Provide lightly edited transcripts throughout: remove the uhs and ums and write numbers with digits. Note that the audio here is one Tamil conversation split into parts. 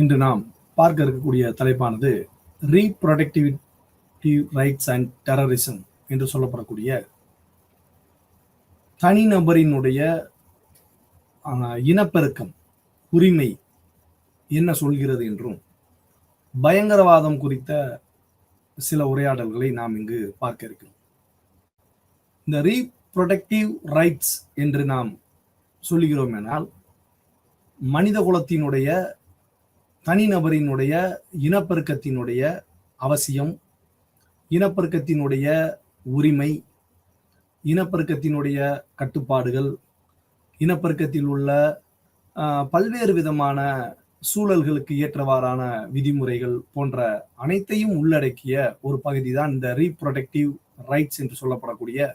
இன்று நாம் பார்க்க இருக்கக்கூடிய தலைப்பானது ரீப்ரொடக்டிவிட்டி ரைட்ஸ் அண்ட் டெரரிசம் என்று சொல்லப்படக்கூடிய தனிநபரினுடைய இனப்பெருக்கம் உரிமை என்ன சொல்கிறது என்றும் பயங்கரவாதம் குறித்த சில உரையாடல்களை நாம் இங்கு பார்க்க இருக்கிறோம். இந்த ரீப்ரொடக்டிவ் ரைட்ஸ் என்று நாம் சொல்லுகிறோம் என்றால் மனித குலத்தினுடைய தனிநபரினுடைய இனப்பெருக்கத்தினுடைய அவசியம், இனப்பெருக்கத்தினுடைய உரிமை, இனப்பெருக்கத்தினுடைய கட்டுப்பாடுகள், இனப்பெருக்கத்தில் உள்ள பல்வேறு விதமான சூழல்களுக்கு ஏற்றவாறான விதிமுறைகள் போன்ற அனைத்தையும் உள்ளடக்கிய ஒரு பகுதி தான் இந்த ரீப்ரொடக்டிவ் ரைட்ஸ் என்று சொல்லப்படக்கூடிய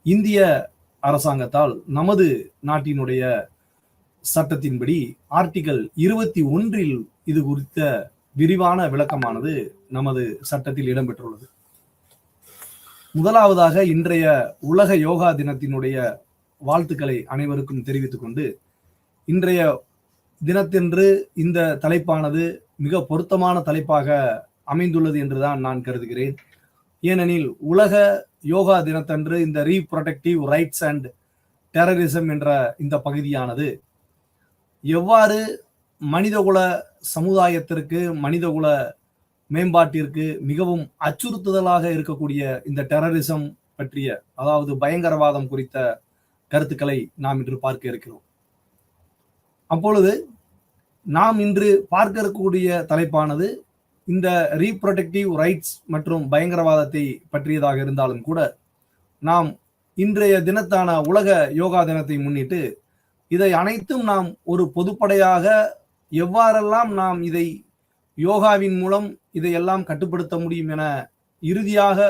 இந்திய அரசாங்கத்தால் நமது நாட்டினுடைய சட்டத்தின்படி ஆர்டிகல் 21 இது குறித்த விரிவான விளக்கமானது நமது சட்டத்தில் இடம்பெற்றுள்ளது. முதலாவதாக இன்றைய உலக யோகா தினத்தினுடைய வாழ்த்துக்களை அனைவருக்கும் தெரிவித்துக் கொண்டு, இன்றைய தினத்தன்று இந்த தலைப்பானது மிக பொருத்தமான தலைப்பாக அமைந்துள்ளது என்றுதான் நான் கருதுகிறேன். ஏனெனில் உலக யோகா தினத்தன்று இந்த ரீப்ரொடக்டிவ் ரைட்ஸ் அண்ட் டெரரிசம் என்ற இந்த பகுதியானது எவ்வாறு மனிதகுல சமுதாயத்திற்கு, மனிதகுல மேம்பாட்டிற்கு மிகவும் அச்சுறுத்துதலாக இருக்கக்கூடிய இந்த டெரரிசம் பற்றிய, அதாவது பயங்கரவாதம் குறித்த கருத்துக்களை நாம் இன்று பார்க்க இருக்கிறோம். அப்பொழுது நாம் இன்று பார்க்க இருக்கக்கூடிய தலைப்பானது இந்த ரீப்ரொடக்டிவ் ரைட்ஸ் மற்றும் பயங்கரவாதத்தை பற்றியதாக இருந்தாலும் கூட, நாம் இன்றைய தினத்தான உலக யோகா தினத்தை முன்னிட்டு இதை அனைத்தும் நாம் ஒரு பொதுப்படையாக எவ்வாறெல்லாம் நாம் இதை யோகாவின் மூலம் இதையெல்லாம் கட்டுப்படுத்த முடியும் என இறுதியாக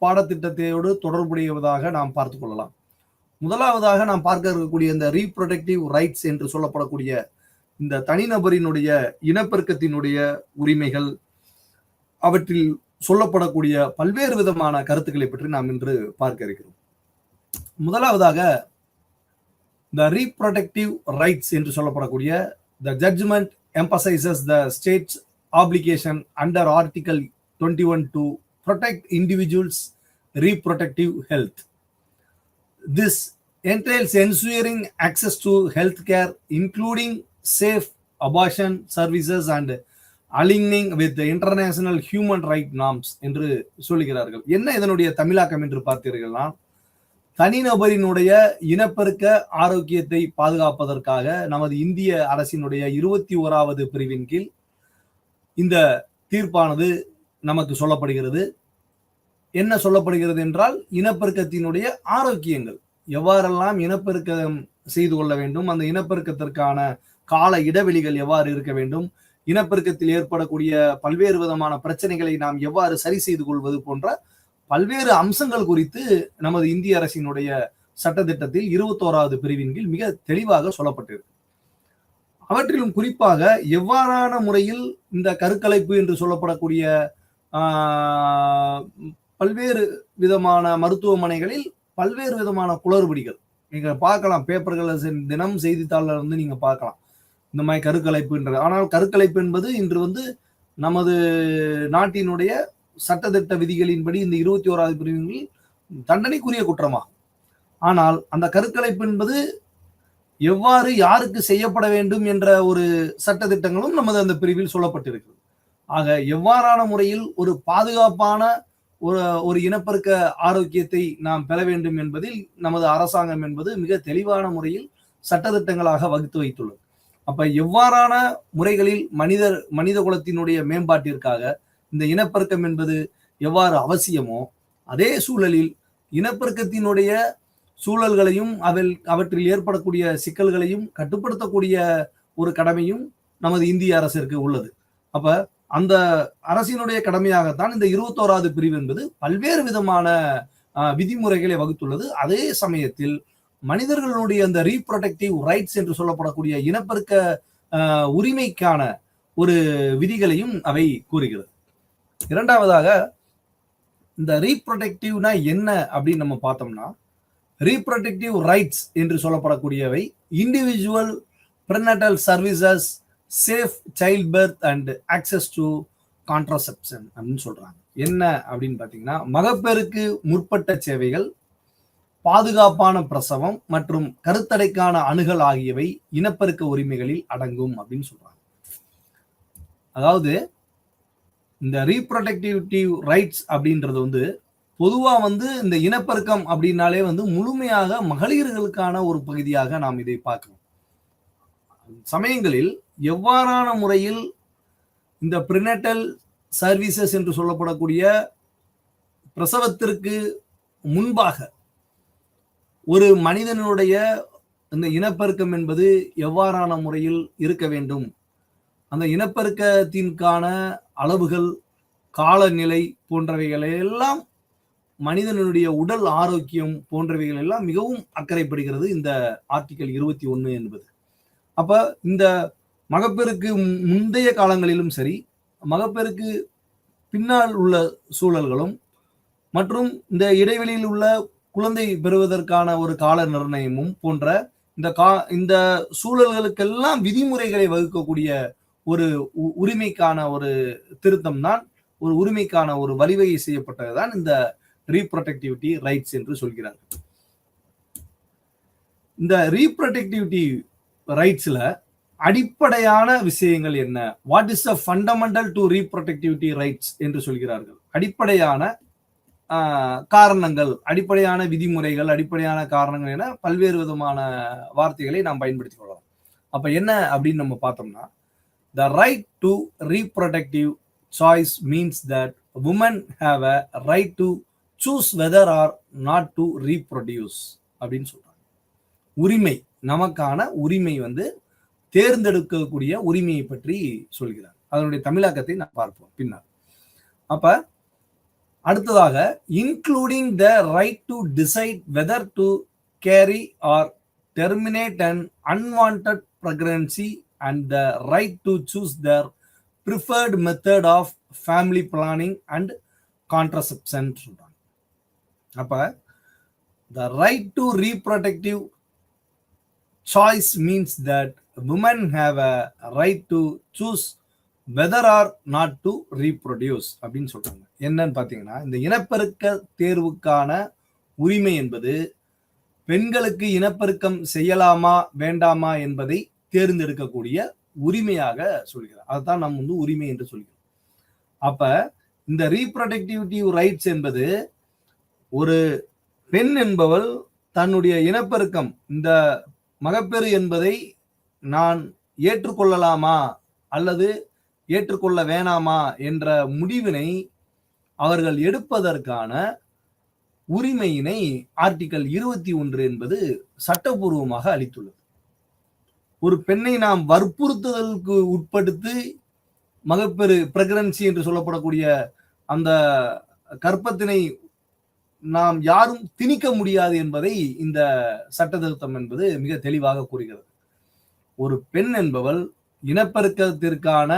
பாடத்திட்டத்தோடு தொடர்புடையதாக நாம் பார்த்து கொள்ளலாம். முதலாவதாக நாம் பார்க்க இருக்கக்கூடிய இந்த ரீப்ரொடக்டிவ் ரைட்ஸ் என்று சொல்லப்படக்கூடிய இந்த தனிநபரினுடைய இனப்பெருக்கத்தினுடைய உரிமைகள், அவற்றில் சொல்லப்படக்கூடிய பல்வேறு விதமான கருத்துக்களை பற்றி நாம் இன்று பார்க்க இருக்கிறோம். முதலாவதாக the reproductive rights என்று சொல்லப்படக்கூடிய the judgment emphasizes the state's obligation under article 21 to protect individuals' reproductive health. This entails ensuring access to health care, including safe abortion services and aligning with the international human rights norms என்று சொல்லுகிறார்கள். என்ன இதனுடைய தமிழாக்கம் என்று பார்த்தீர்கள்னா, தனிநபரினுடைய இனப்பெருக்க ஆரோக்கியத்தை பாதுகாப்பதற்காக நமது இந்திய அரசினுடைய 21வது பிரிவின் கீழ் இந்த தீர்ப்பானது நமக்கு சொல்லப்படுகிறது. என்ன சொல்லப்படுகிறது என்றால், இனப்பெருக்கத்தினுடைய ஆரோக்கியங்கள் எவ்வாறெல்லாம் இனப்பெருக்கம் செய்து கொள்ள வேண்டும், அந்த இனப்பெருக்கத்திற்கான கால இடைவெளிகள் எவ்வாறு இருக்க வேண்டும், இனப்பெருக்கத்தில் ஏற்படக்கூடிய பல்வேறு விதமான பிரச்சனைகளை நாம் எவ்வாறு சரி செய்து கொள்வது போன்ற பல்வேறு அம்சங்கள் குறித்து நமது இந்திய அரசினுடைய சட்டத்திட்டத்தில் 21வது பிரிவின் கீழ் மிக தெளிவாக சொல்லப்பட்டிருக்கு. அவற்றிலும் குறிப்பாக எவ்வாறான முறையில் இந்த கருக்கலைப்பு என்று சொல்லப்படக்கூடிய பல்வேறு விதமான மருத்துவமனைகளில் பல்வேறு விதமான குளறுபடிகள் நீங்க பார்க்கலாம். பேப்பர்கள் தினம் செய்தித்தாளர் வந்து நீங்க பார்க்கலாம் இந்த மாதிரி கருக்கலைப்புன்றது. ஆனால் கருக்கலைப்பு என்பது இன்று நமது நாட்டினுடைய சட்டத்திட்ட விதிகளின்படி இந்த 21வது பிரிவில் தண்டனைக்குரிய குற்றமாகும். ஆனால் அந்த கருக்கலைப்பு என்பது எவ்வாறு யாருக்கு செய்யப்பட வேண்டும் என்ற ஒரு சட்டத்திட்டங்களும் நமது அந்த பிரிவில் சொல்லப்பட்டிருக்கிறது. ஆக எவ்வாறான முறையில் ஒரு பாதுகாப்பான ஒரு இனப்பெருக்க ஆரோக்கியத்தை நாம் பெற வேண்டும் என்பதில் நமது அரசாங்கம் என்பது மிக தெளிவான முறையில் சட்டத்திட்டங்களாக வகுத்து வைத்துள்ளது. அப்ப எவ்வாறான முறைகளில் மனித குலத்தினுடைய மேம்பாட்டிற்காக இந்த இனப்பெருக்கம் என்பது எவ்வாறு அவசியமோ, அதே சூழலில் இனப்பெருக்கத்தினுடைய சூழல்களையும் அவற்றில் ஏற்படக்கூடிய சிக்கல்களையும் கட்டுப்படுத்தக்கூடிய ஒரு கடமையும் நமது இந்திய அரசிற்கு உள்ளது. அப்ப அந்த அரசினுடைய கடமையாகத்தான் இந்த 21வது பிரிவு என்பது பல்வேறு விதமான விதிமுறைகளை வகுத்துள்ளது. அதே சமயத்தில் மனிதர்களுடைய அந்த ரீப்ரொடக்டிவ் ரைட்ஸ் என்று சொல்லப்படக்கூடிய இனப்பெருக்க உரிமைக்கான ஒரு விதிகளையும் அவை கூறுகிறது. இரண்டாவதாக இந்த ரீப்ரொடக்டிவ்னா என்ன அப்படின்னு நம்ம பார்த்தோம்னா, ரீப்ரொடக்டிவ் ரைட்ஸ் என்று சொல்லப்படக்கூடியவை individual prenatal services safe child birth and access to contraception அப்படின்னு சொல்றாங்க. என்ன அப்படின்னு பாத்தீங்கன்னா, மகப்பேறுக்கு முற்பட்ட சேவைகள், பாதுகாப்பான பிரசவம் மற்றும் கருத்தடைக்கான அணுகல் ஆகியவை இனப்பெருக்க உரிமைகளில் அடங்கும் அப்படின்னு சொல்றாங்க. அதாவது இந்த ரீப்ரொடக்டிவ் ரைட்ஸ் அப்படின்றது வந்து பொதுவா வந்து இந்த இனப்பெருக்கம் அப்படின்னாலே வந்து முழுமையாக மகளிர்களுக்கான ஒரு பகுதியாக நாம் இதை பார்க்கிறோம். சமயங்களில் எவ்வாறான முறையில் இந்த பிரினட்டல் சர்வீசஸ் என்று சொல்லப்படக்கூடிய பிரசவத்திற்கு முன்பாக ஒரு மனிதனுடைய இந்த இனப்பெருக்கம் என்பது எவ்வாறான முறையில் இருக்க வேண்டும், அந்த இனப்பெருக்கத்திற்கான அளவுகள், காலநிலை போன்றவைகளை எல்லாம், மனிதனுடைய உடல் ஆரோக்கியம் போன்றவைகள் எல்லாம் மிகவும் அக்கறைப்படுகிறது இந்த ஆர்டிகல் 21 என்பது. அப்ப இந்த மகப்பேறுக்கு முந்தைய காலங்களிலும் சரி, மகப்பேறுக்கு பின்னால் உள்ள சூழல்களும் மற்றும் இந்த இடைவெளியில் உள்ள குழந்தை பெறுவதற்கான ஒரு கால நிர்ணயமும் போன்ற இந்த சூழல்களுக்கெல்லாம் விதிமுறைகளை வகுக்கக்கூடிய ஒரு உரிமைக்கான ஒரு திருத்தம் தான், ஒரு உரிமைக்கான ஒரு வழிவகை செய்யப்பட்டதுதான் இந்த ரீப்ரொடக்டிவிட்டி ரைட்ஸ் என்று சொல்கிறார்கள். இந்த ரீப்ரொடக்டிவிட்டி ரைட்ஸ்ல அடிப்படையான விஷயங்கள் என்ன? What is the fundamental to reproductivity rights என்று சொல்கிறார்கள். அடிப்படையான காரணங்கள், அடிப்படையான விதிமுறைகள், அடிப்படையான காரணங்கள் என பல்வேறு விதமான வார்த்தைகளை நாம் பயன்படுத்திக் கொள்ளலாம். அப்ப என்ன அப்படின்னு நம்ம பார்த்தோம்னா, the right to reproductive choice means that women have a right to choose whether or not to reproduce அப்படின்னு சொல்றாங்க. உரிமை, நமக்கான உரிமை வந்து தேர்ந்தெடுக்கக்கூடிய உரிமையை பற்றி சொல்கிறார். அதனுடைய தமிழாக்கத்தை நான் பார்ப்போம் பின்னால். அப்ப அடுத்ததாக, including the right to decide whether to carry or terminate an unwanted pregnancy and the right to choose their preferred method of family planning and contraception சொல்றாங்க. அப்ப the right to reproductive choice means that women have a right to choose whether or not to reproduce அப்படின்னு சொல்றாங்க. என்னன்னு பாத்தீங்கன்னா, இந்த இனப்பெருக்க தேர்வுக்கான உரிமை என்பது பெண்களுக்கு இனப்பெருக்கம் செய்யலாமா வேண்டாமா என்பதை தேர்ந்தெடுக்கக்கூடிய உரிமையாக சொல்கிறார். அதுதான் நம்ம வந்து உரிமை என்று சொல்கிறோம். அப்ப இந்த ரீப்ரொடக்டிவிட்டி ரைட்ஸ் என்பது, ஒரு பெண் என்பவள் தன்னுடைய இனப்பெருக்கம், இந்த மகப்பேறு என்பதை நான் ஏற்றுக்கொள்ளலாமா அல்லது ஏற்றுக்கொள்ள வேணாமா என்ற முடிவினை அவர்கள் எடுப்பதற்கான உரிமையினை ஆர்டிகல் 21 என்பது சட்டபூர்வமாக அளித்துள்ளது. ஒரு பெண்ணை நாம் வற்புறுத்துதலுக்கு உட்படுத்தி மகப்பேறு பிரெக்னன்சி என்று சொல்லப்படக்கூடிய அந்த கர்ப்பத்தினை நாம் யாரும் திணிக்க முடியாது என்பதை இந்த சட்ட திருத்தம் என்பது மிக தெளிவாக கூறுகிறது. ஒரு பெண் என்பவள் இனப்பெருக்கத்திற்கான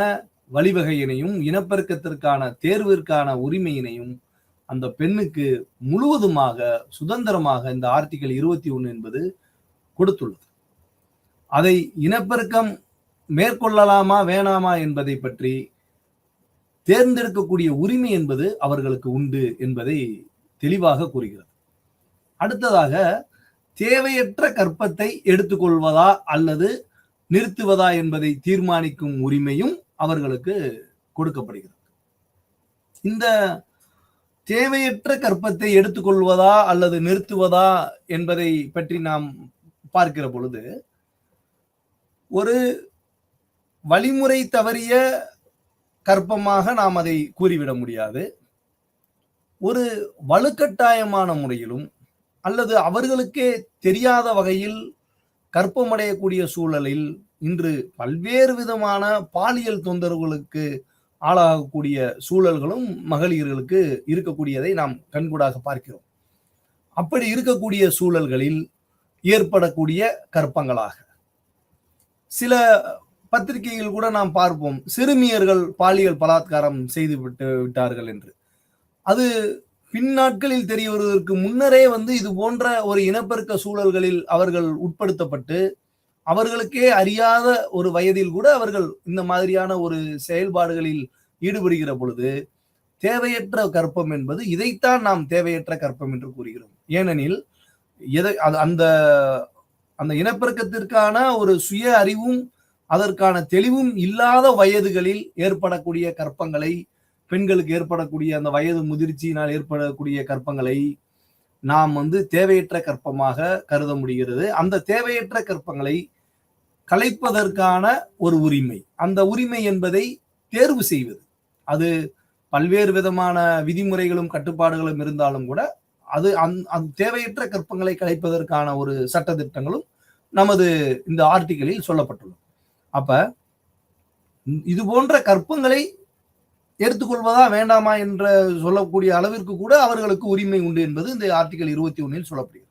வழிவகையினையும் இனப்பெருக்கத்திற்கான தேர்விற்கான உரிமையினையும் அந்த பெண்ணுக்கு முழுவதுமாக சுதந்திரமாக இந்த ஆர்டிகல் 21 என்பது கொடுத்துள்ளது. அதை இனப்பெருக்கம் மேற்கொள்ளலாமா வேணாமா என்பதை பற்றி தேர்ந்தெடுக்கக்கூடிய உரிமை என்பது அவர்களுக்கு உண்டு என்பதை தெளிவாக கூறுகிறது. அடுத்ததாக, தேவையற்ற கர்ப்பத்தை எடுத்துக்கொள்வதா அல்லது நிறுத்துவதா என்பதை தீர்மானிக்கும் உரிமையும் அவர்களுக்கு கொடுக்கப்படுகிறது. இந்த தேவையற்ற கர்ப்பத்தை எடுத்துக்கொள்வதா அல்லது நிறுத்துவதா என்பதை பற்றி நாம் பார்க்கிற பொழுது, ஒரு வழிமுறை தவறிய கர்ப்பமாக நாம் அதை கூறிவிட முடியாது. ஒரு வலுக்கட்டாயமான முறையிலும் அல்லது அவர்களுக்கே தெரியாத வகையில் கர்ப்பமடையக்கூடிய சூழலில் இன்று பல்வேறு விதமான பாலியல் தொந்தரவுகளுக்கு ஆளாகக்கூடிய சூழல்களும் மகளிர்களுக்கு இருக்கக்கூடியதை நாம் கண்கூடாக பார்க்கிறோம். அப்படி இருக்கக்கூடிய சூழல்களில் ஏற்படக்கூடிய கர்ப்பங்களாக சில பத்திரிகைகள் கூட நாம் பார்ப்போம், சிறுமியர்கள் பாலியல் பலாத்காரம் செய்து விட்டார்கள் என்று. அது பின்னாட்களில் தெரிய வருவதற்கு முன்னரே வந்து இது போன்ற ஒரு இனப்பெருக்க சூழல்களில் அவர்கள் உட்படுத்தப்பட்டு அவர்களுக்கே அறியாத ஒரு வயதில் கூட அவர்கள் இந்த மாதிரியான ஒரு செயல்பாடுகளில் ஈடுபடுகிற பொழுது தேவையற்ற கற்பம் என்பது இதைத்தான் நாம் தேவையற்ற கற்பம் என்று கூறுகிறோம். ஏனெனில் அந்த அந்த இனப்பெருக்கத்திற்கான ஒரு சுய அறிவும் அதற்கான தெளிவும் இல்லாத வயதுகளில் ஏற்படக்கூடிய கற்பங்களை, பெண்களுக்கு ஏற்படக்கூடிய அந்த வயது முதிர்ச்சியினால் ஏற்படக்கூடிய கற்பங்களை நாம் தேவையற்ற கற்பமாக கருத முடிகிறது. அந்த தேவையற்ற கற்பங்களை கலைப்பதற்கான ஒரு உரிமை, அந்த உரிமை என்பதை தேர்வு செய்வது, அது பல்வேறு விதமான விதிமுறைகளும் கட்டுப்பாடுகளும் இருந்தாலும் கூட அது தேவையற்ற கற்பங்களை கலைப்பதற்கான ஒரு சட்ட திட்டங்களும் நமது இந்த ஆர்டிகளில் சொல்லப்பட்டுள்ளது. அப்ப இது போன்ற கற்பங்களை எடுத்துக்கொள்வதா வேண்டாமா என்ற சொல்லக்கூடிய அளவிற்கு கூட அவர்களுக்கு உரிமை உண்டு என்பது இந்த ஆர்டிகல் 21 சொல்லப்படுகிறது.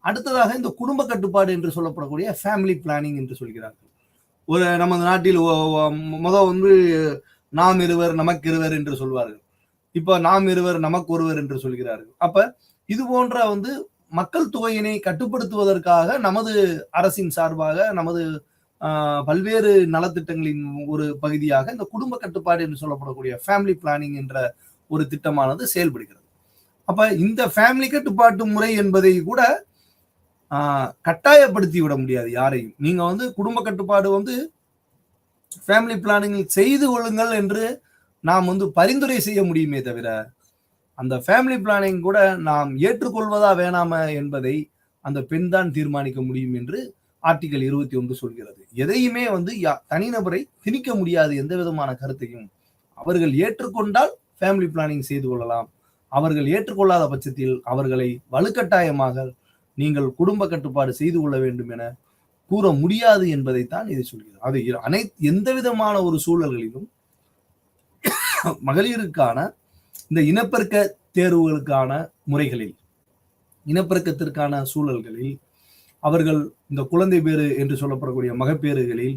அடுத்ததாக இந்த குடும்ப கட்டுப்பாடு என்று சொல்லப்படக்கூடிய ஃபேமிலி பிளானிங் என்று சொல்கிறார்கள். ஒரு நமது நாட்டில் நாம் இருவர் நமக்கு இருவர் என்று சொல்வார்கள். இப்ப நாம் இருவர் நமக்கு ஒருவர் என்று சொல்கிறார்கள். அப்ப இது போன்ற மக்கள் தொகையினை கட்டுப்படுத்துவதற்காக நமது அரசின் சார்பாக நமது பல்வேறு நலத்திட்டங்களின் ஒரு பகுதியாக இந்த குடும்ப கட்டுப்பாடு என்று சொல்லப்படக்கூடிய ஃபேமிலி பிளானிங் என்ற ஒரு திட்டமானது செயல்படுகிறது. அப்ப இந்த ஃபேமிலி கட்டுப்பாட்டு முறை என்பதை கூட கட்டாயப்படுத்தி விட முடியாது யாரையும். நீங்க குடும்ப கட்டுப்பாடு ஃபேமிலி பிளானிங் செய்து கொள்ளுங்கள் என்று நாம் பரிந்துரை செய்ய முடியுமே தவிர அந்த ஃபேமிலி பிளானிங் கூட நாம் ஏற்றுக்கொள்வதா வேணாம என்பதை அந்த பெண் தான் தீர்மானிக்க முடியும் என்று ஆர்டிகல் 21 சொல்கிறது. எதையுமே தனிநபரை திணிக்க முடியாது. எந்த விதமான கருத்தையும் அவர்கள் ஏற்றுக்கொண்டால் ஃபேமிலி பிளானிங் செய்து கொள்ளலாம். அவர்கள் ஏற்றுக்கொள்ளாத பட்சத்தில் அவர்களை வலுக்கட்டாயமாக நீங்கள் குடும்ப கட்டுப்பாடு செய்து கொள்ள வேண்டும் என கூற முடியாது என்பதைத்தான் இது சொல்கிறது. அது எந்த விதமான ஒரு சூழல்களிலும் மகளிருக்கான இந்த இனப்பெருக்க தேர்வுகளுக்கான முறைகளில், இனப்பெருக்கத்திற்கான சூழல்களில், அவர்கள் இந்த குழந்தை பேறு என்று சொல்லப்படக்கூடிய மகப்பேறுகளில்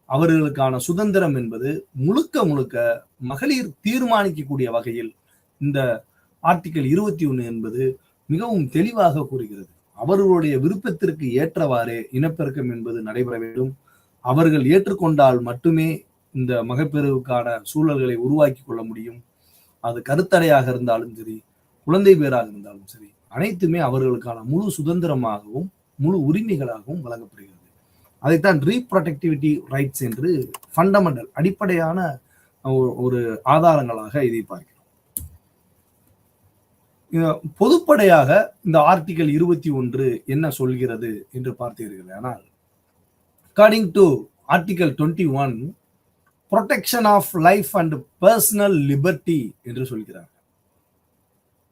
அவர்களுக்கான சுதந்திரம் என்பது முழுக்க முழுக்க மகளிர் தீர்மானிக்கக்கூடிய வகையில் இந்த ஆர்டிகல் 21 என்பது மிகவும் தெளிவாக கூறுகிறது. அவர்களுடைய விருப்பத்திற்கு ஏற்றவாறே இனப்பெருக்கம் என்பது நடைபெற வேண்டும். அவர்கள் ஏற்றுக்கொண்டால் மட்டுமே இந்த மகப்பேறுக்கான சூழல்களை உருவாக்கி கொள்ள முடியும். அது கருத்தடையாக இருந்தாலும் சரி, குழந்தை பேராக இருந்தாலும் சரி, அனைத்துமே அவர்களுக்கான முழு சுதந்திரமாகவும் முழு உரிமைகளாகவும் வழங்கப்படுகிறது. அதைத்தான் ரீப்ரொடெக்டிவிட்டி ரைட்ஸ் என்று ஃபண்டமெண்டல் அடிப்படையான ஒரு ஆதாரங்களாக இதை பார்க்கிறோம். பொதுப்படையாக இந்த ஆர்டிகல் 21 என்ன சொல்கிறது என்று பார்த்தீர்கள் ஆனால், according to article 21 protection of life and personal liberty என்று சொல்கிறார்.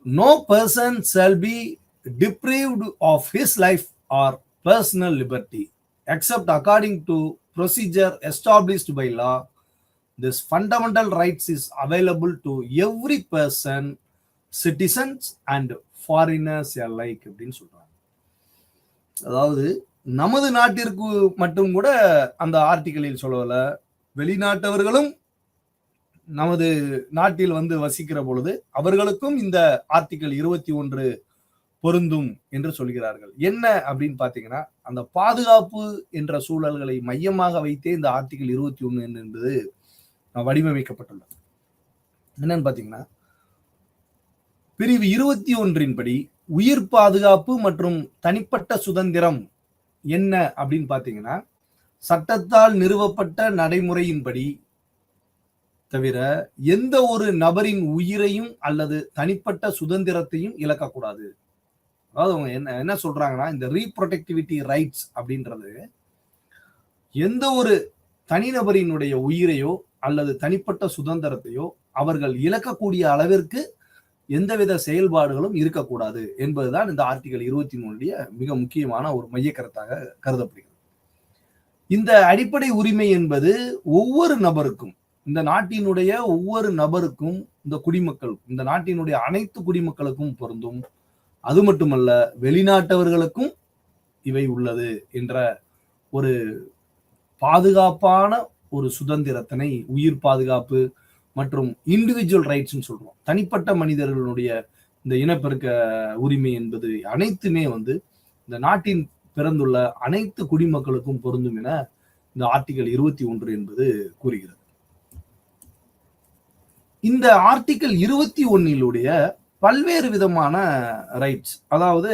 No person shall be deprived of his life or personal liberty except according to procedure established by law. This fundamental rights is available to every person, citizens and foreigners alike அப்படின்னு சொல்றாங்க. அதாவது நமது நாட்டிற்கு மட்டும் கூட அந்த ஆர்டிகலில் சொல்லல, வெளிநாட்டவர்களும் நமது நாட்டில் வசிக்கிற பொழுது அவர்களுக்கும் இந்த ஆர்டிகல் 21 பொருந்தும் என்று சொல்கிறார்கள். என்ன அப்படின்னு பாத்தீங்கன்னா, அந்த பாதுகாப்பு என்ற சூழல்களை மையமாக வைத்தே இந்த ஆர்டிகல் 21 என்பது வடிவமைக்கப்பட்டுள்ளது. என்னன்னு பாத்தீங்கன்னா, பிரிவு 21 படி உயிர் பாதுகாப்பு மற்றும் தனிப்பட்ட சுதந்திரம் என்ன அப்படின்னு பாத்தீங்கன்னா, சட்டத்தால் நிறுவப்பட்ட நடைமுறையின்படி தவிர எந்த ஒரு நபரின் உயிரையும் அல்லது தனிப்பட்ட சுதந்திரத்தையும் இழக்கக்கூடாது. அதாவது அவங்க என்ன சொல்றாங்கன்னா, இந்த ரீப்ரொடெக்டிவிட்டி ரைட்ஸ் அப்படின்றது எந்த ஒரு தனிநபரினுடைய உயிரையோ அல்லது தனிப்பட்ட சுதந்திரத்தையோ அவர்கள் இழக்கக்கூடிய அளவிற்கு எந்தவித செயல்பாடுகளும் இருக்கக்கூடாது என்பதுதான் இந்த ஆர்டிகல் 23 மிக முக்கியமான ஒரு மைய கருத்தாக கருதப்படுகிறது. இந்த அடிப்படை உரிமை என்பது ஒவ்வொரு நபருக்கும், இந்த நாட்டினுடைய ஒவ்வொரு நபருக்கும், இந்த குடிமக்களுக்கும், இந்த நாட்டினுடைய அனைத்து குடிமக்களுக்கும் பொருந்தும். அது மட்டுமல்ல, வெளிநாட்டவர்களுக்கும் இவை உள்ளது என்ற ஒரு பாதுகாப்பான ஒரு சுதந்திரத்தினை, உயிர் பாதுகாப்பு மற்றும் இண்டிவிஜுவல் ரைட்ஸ் சொல்றோம், தனிப்பட்ட மனிதர்களுடைய இந்த இனப்பெருக்க உரிமை என்பது அனைத்துமே இந்த நாட்டின் பிறந்துள்ள அனைத்து குடிமக்களுக்கும் பொருந்தும் என இந்த ஆர்டிகல் 21 என்பது கூறுகிறது. இந்த ஆர்டிகல் 21 பல்வேறு விதமான ரைட்ஸ், அதாவது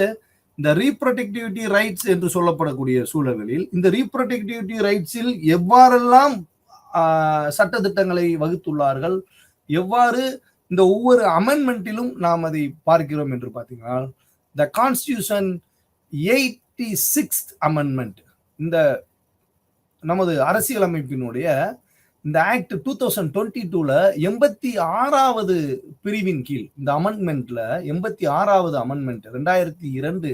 இந்த ரீப்ரொடெக்டிவிட்டி ரைட்ஸ் என்று சொல்லப்படக்கூடிய சூழல்களில் இந்த ரீப்ரொடெக்டிவிட்டி ரைட்ஸில் எவ்வாறெல்லாம் சட்டத்திட்டங்களை வகுத்துள்ளார்கள், எவ்வாறு இந்த ஒவ்வொரு அமெண்ட்மெண்டிலும் நாம் அதை பார்க்கிறோம் என்று பார்த்தீங்கன்னா, த கான்ஸ்டிடியூஷன் 86th அமெண்ட்மெண்ட், இந்த நமது அரசியலமைப்பினுடைய இந்த ஆக்ட் 2022ல 86வது பிரிவின் கீழ் இந்த அமெண்ட்மெண்ட்ல 86வது அமெண்ட்மெண்ட் 2002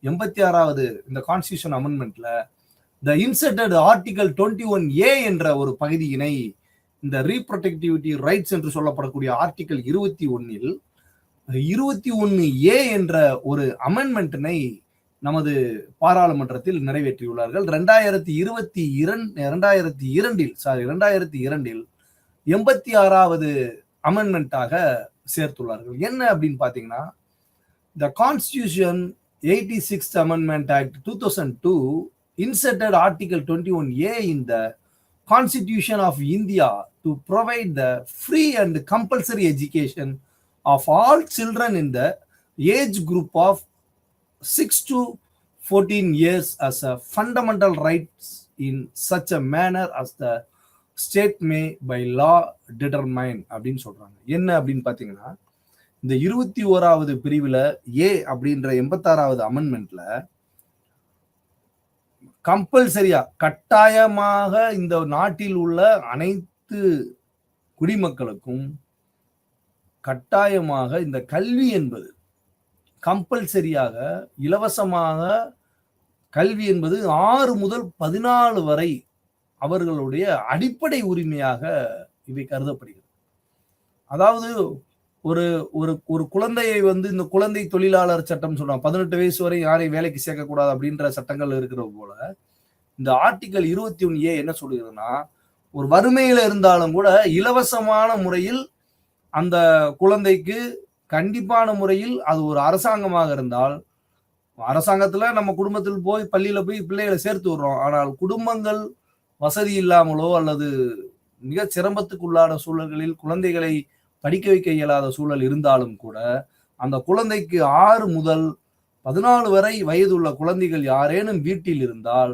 86வது இந்த கான்ஸ்டிடியூஷன் அமெண்ட்மெண்ட்ல த இன்சர்டட் ஆர்டிகல் 21A என்ற ஒரு பகுதியினை இந்த ரீப்ரொடெக்டிவிட்டி ரைட்ஸ் என்று சொல்லப்படக்கூடிய ஆர்டிகல் 21ல் 21A என்ற ஒரு அமெண்ட்மெண்ட்டினை நமது பாராளுமன்றத்தில் நிறைவேற்றியுள்ளார்கள். 2002ல் 86வது அமெண்ட்மெண்ட்டாக சேர்த்துள்ளார்கள். என்ன அப்படின்னு பாத்தீங்கன்னா, த constitution 86th Amendment Act 2002 inserted Article 21A in the Constitution of India to provide the free and compulsory education of all children in the age group of 6 to 14 years as a fundamental rights in such a manner as the state may by law determine அப்படின்னு சொல்றாங்க. என்ன அப்படின்னு பாத்தீங்கன்னா, இந்த 21வது பிரிவுல ஏ அப்படின்ற 86வது அமெண்ட்மெண்ட்ல கம்பல்சரியா கட்டாயமாக இந்த நாட்டில் உள்ள அனைத்து குடிமக்களுக்கும் கட்டாயமாக இந்த கல்வி என்பது கம்பல்சரியாக இலவசமாக கல்வி என்பது 6 முதல் 14 வரை அவர்களுடைய அடிப்படை உரிமையாக இவை கருதப்படுகிறது. அதாவது ஒரு ஒரு ஒரு குழந்தையை இந்த குழந்தை தொழிலாளர் சட்டம் சொல்றாங்க, 18 வயசு வரை யாரையும் வேலைக்கு சேர்க்கக்கூடாது அப்படின்ற சட்டங்கள் இருக்கிறது போல இந்த ஆர்டிகல் 21A என்ன சொல்லுகிறதுனா, ஒரு வறுமையில இருந்தாலும் கூட இலவசமான முறையில் அந்த குழந்தைக்கு கண்டிப்பான முறையில், அது ஒரு அரசாங்கமாக இருந்தால், அரசாங்கத்துல நம்ம குடும்பத்தில் போய் பள்ளியில போய் பிள்ளைகளை சேர்த்து விடுறோம். ஆனால் குடும்பங்கள் வசதி இல்லாமலோ அல்லது மிக சிரமத்துக்குள்ளான சூழல்களில் குழந்தைகளை படிக்க வைக்க இயலாத சூழல் இருந்தாலும் கூட அந்த குழந்தைக்கு 6 முதல் 14 வரை வயதுள்ள குழந்தைகள் யாரேனும் வீட்டில் இருந்தால்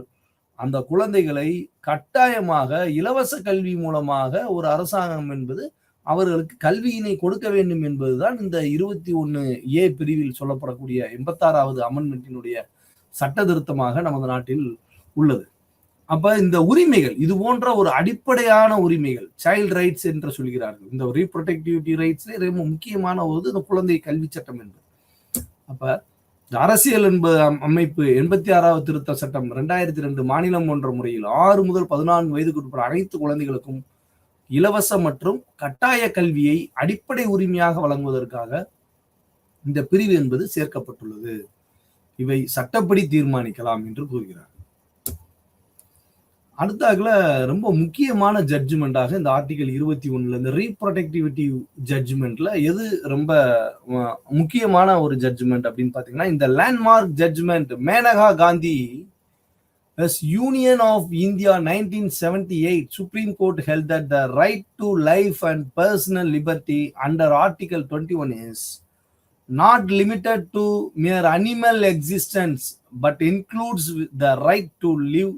அந்த குழந்தைகளை கட்டாயமாக இலவச கல்வி மூலமாக ஒரு அரசாங்கம் என்பது அவர்களுக்கு கல்வியினை கொடுக்க வேண்டும் என்பதுதான் இந்த 21A பிரிவில் சொல்லப்படக்கூடிய 86வது அமெண்ட்மெண்டினுடைய சட்ட திருத்தமாக நமது நாட்டில் உள்ளது. அப்ப இந்த உரிமைகள், இது போன்ற ஒரு அடிப்படையான உரிமைகள், சைல்டு ரைட்ஸ் என்று சொல்கிறார்கள். இந்த ரீப்ரொடெக்டிவிட்டி ரைட்ஸ்ல ரொம்ப முக்கியமான ஒரு இந்த குழந்தை கல்வி சட்டம் என்பது. அப்ப இந்த அரசியல் என்பது அமைப்பு 86வது திருத்த சட்டம் 2002 மாநிலம் போன்ற முறையில் 6 முதல் 14 வயதுக்கு உட்பட்ட அனைத்து குழந்தைகளுக்கும் இலவச மற்றும் கட்டாய கல்வியை அடிப்படை உரிமையாக வழங்குவதற்காக இந்த பிரிவு என்பது சேர்க்கப்பட்டுள்ளது. இவை சட்டப்படி தீர்மானிக்கலாம் என்று கூறுகிறார். அடுத்தாக்குல ரொம்ப முக்கியமான ஜட்ஜ்மெண்டாக இந்த ஆர்டிகல் 21ல இந்த ரீப்ரொடெக்டிவிட்டி ஜட்ஜ்மெண்ட்ல எது ரொம்ப முக்கியமான ஒரு ஜட்ஜ்மெண்ட் அப்படின்னு பாத்தீங்கன்னா, இந்த landmark judgment Maneka Gandhi as Union of India 1978 Supreme Court held that the right to life and personal liberty under Article 21 is not limited to mere animal existence but includes the right to live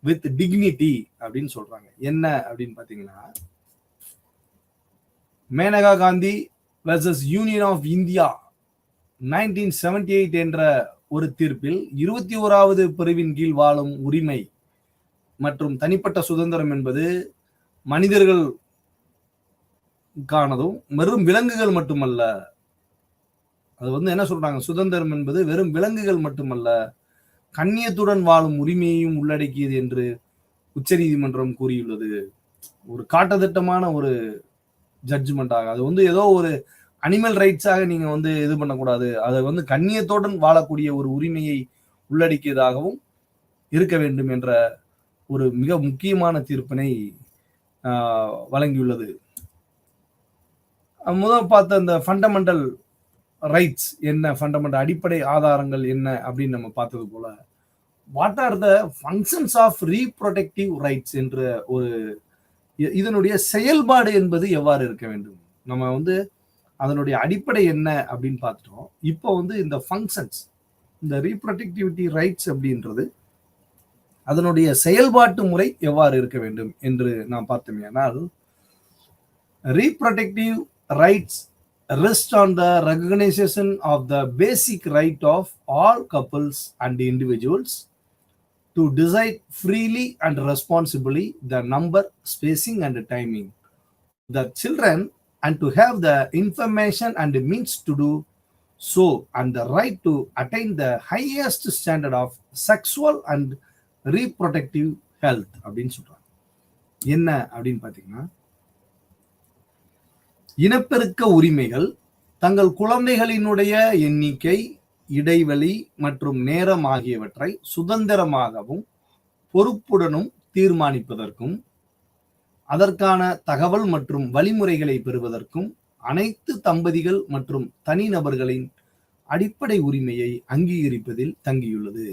with dignity அப்படின்னு சொல்றாங்க. என்ன அப்படின்னு பாத்தீங்கன்னா, Maneka Gandhi versus Union of India 1978 என்ற ஒரு தீர்ப்பில் 21வது பிரிவின் கீழ் வாழும் உரிமை மற்றும் தனிப்பட்ட சுதந்திரம் என்பது மனிதர்களுக்கானதும் வெறும் விலங்குகள் மட்டுமல்ல. அது என்ன சொல்றாங்க, சுதந்திரம் என்பது வெறும் விலங்குகள் மட்டுமல்ல, கண்ணியத்துடன் வாழும் உரிமையையும் உள்ளடக்கியது என்று உச்சநீதிமன்றம் கூறியுள்ளது. ஒரு காட்டதிட்டமான ஒரு ஜட்ஜ்மெண்டாக, அது ஏதோ ஒரு அனிமல் ரைட்ஸாக நீங்க இது பண்ணக்கூடாது, அதை கண்ணியத்துடன் வாழக்கூடிய ஒரு உரிமையை உள்ளடக்கியதாகவும் இருக்க வேண்டும் என்ற ஒரு மிக முக்கியமான தீர்ப்பினை வழங்கியுள்ளது. முதல் பார்த்த அந்த ஃபண்டமெண்டல் ரைட்ஸ் என்ன, ஃபண்டமெண்டல் அடிப்படை ஆதாரங்கள் என்ன அப்படின்னு நம்ம பார்த்தது போல what are the functions of reproductive rights என்ற ஒரு இதனுடைய செயல்பாடு என்பது எவ்வாறு இருக்க வேண்டும். நம்ம அதனுடைய அடிப்படை என்ன அப்படின்னு பார்த்துட்டோம். இப்போ இந்த ஃபங்க்ஷன்ஸ், இந்த ரீப்ரொடக்டிவிட்டி ரைட்ஸ் அப்படின்றது அதனுடைய செயல்பாட்டு முறை எவ்வாறு இருக்க வேண்டும் என்று நாம் பார்த்தோமேயானால், reproductive rights rest on the recognition of the basic right of all couples and individuals to decide freely and responsibly the number, spacing and timing the children, and to have the information and the means to do so, and the right to attain the highest standard of sexual and reproductive health அப்படின்னு சொல்றாங்க. என்ன அப்படின்னு பார்த்தீங்கன்னா, இனப்பெருக்க உரிமைகள் தங்கள் குழந்தைகளினுடைய எண்ணிக்கை, இடைவெளி மற்றும் நேரம் ஆகியவற்றை சுதந்திரமாகவும் பொறுப்புடனும் தீர்மானிப்பதற்கும், அதற்கான தகவல் மற்றும் வழிமுறைகளை பெறுவதற்கும் அனைத்து தம்பதிகள் மற்றும் தனிநபர்களின் அடிப்படை உரிமையை அங்கீகரிப்பதில் தங்கியுள்ளது.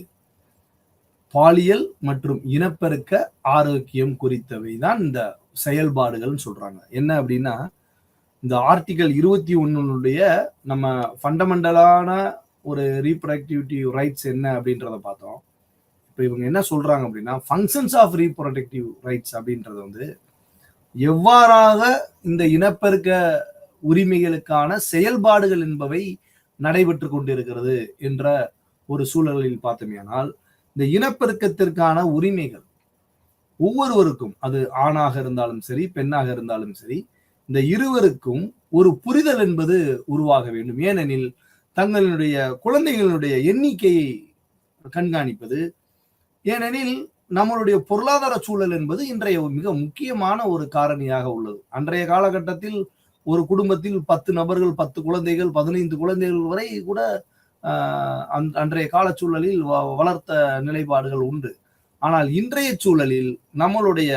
பாலியல் மற்றும் இனப்பெருக்க ஆரோக்கியம் குறித்தவை தான் இந்த செயல்பாடுகள் சொல்றாங்க. என்ன அப்படின்னா, இந்த ஆர்டிகல் 21 நம்ம ஃபண்டமெண்டலான ஒரு ரீப்ரொடக்டிவிட்டி ரைட்ஸ் என்ன அப்படின்றத பார்த்தோம். இப்போ இவங்க என்ன சொல்றாங்க அப்படின்னா, ஃபங்க்ஷன்ஸ் ஆஃப் ரீப்ரொடக்டிவ் ரைட்ஸ் அப்படின்றது எவ்வாறாக இந்த இனப்பெருக்க உரிமைகளுக்கான செயல்பாடுகள் என்பவை நடைபெற்று கொண்டிருக்கிறது என்ற ஒரு சூழலில் பார்த்தோமேயானால், இந்த இனப்பெருக்கத்திற்கான உரிமைகள் ஒவ்வொருவருக்கும், அது ஆணாக இருந்தாலும் சரி பெண்ணாக இருந்தாலும் சரி, இந்த இருவருக்கும் ஒரு புரிதல் என்பது உருவாக வேண்டும். ஏனெனில் தங்களுடைய குழந்தைகளுடைய எண்ணிக்கையை கண்காணிப்பது, ஏனெனில் நம்மளுடைய பொருளாதார சூழல் என்பது இன்றைய மிக முக்கியமான ஒரு காரணியாக உள்ளது. அன்றைய காலகட்டத்தில் ஒரு குடும்பத்தில் 10 நபர்கள், 10 குழந்தைகள், 15 குழந்தைகள் வரை கூட அன்றைய கால சூழலில் வளர்த்த நிலைப்பாடுகள் உண்டு. ஆனால் இன்றைய சூழலில் நம்மளுடைய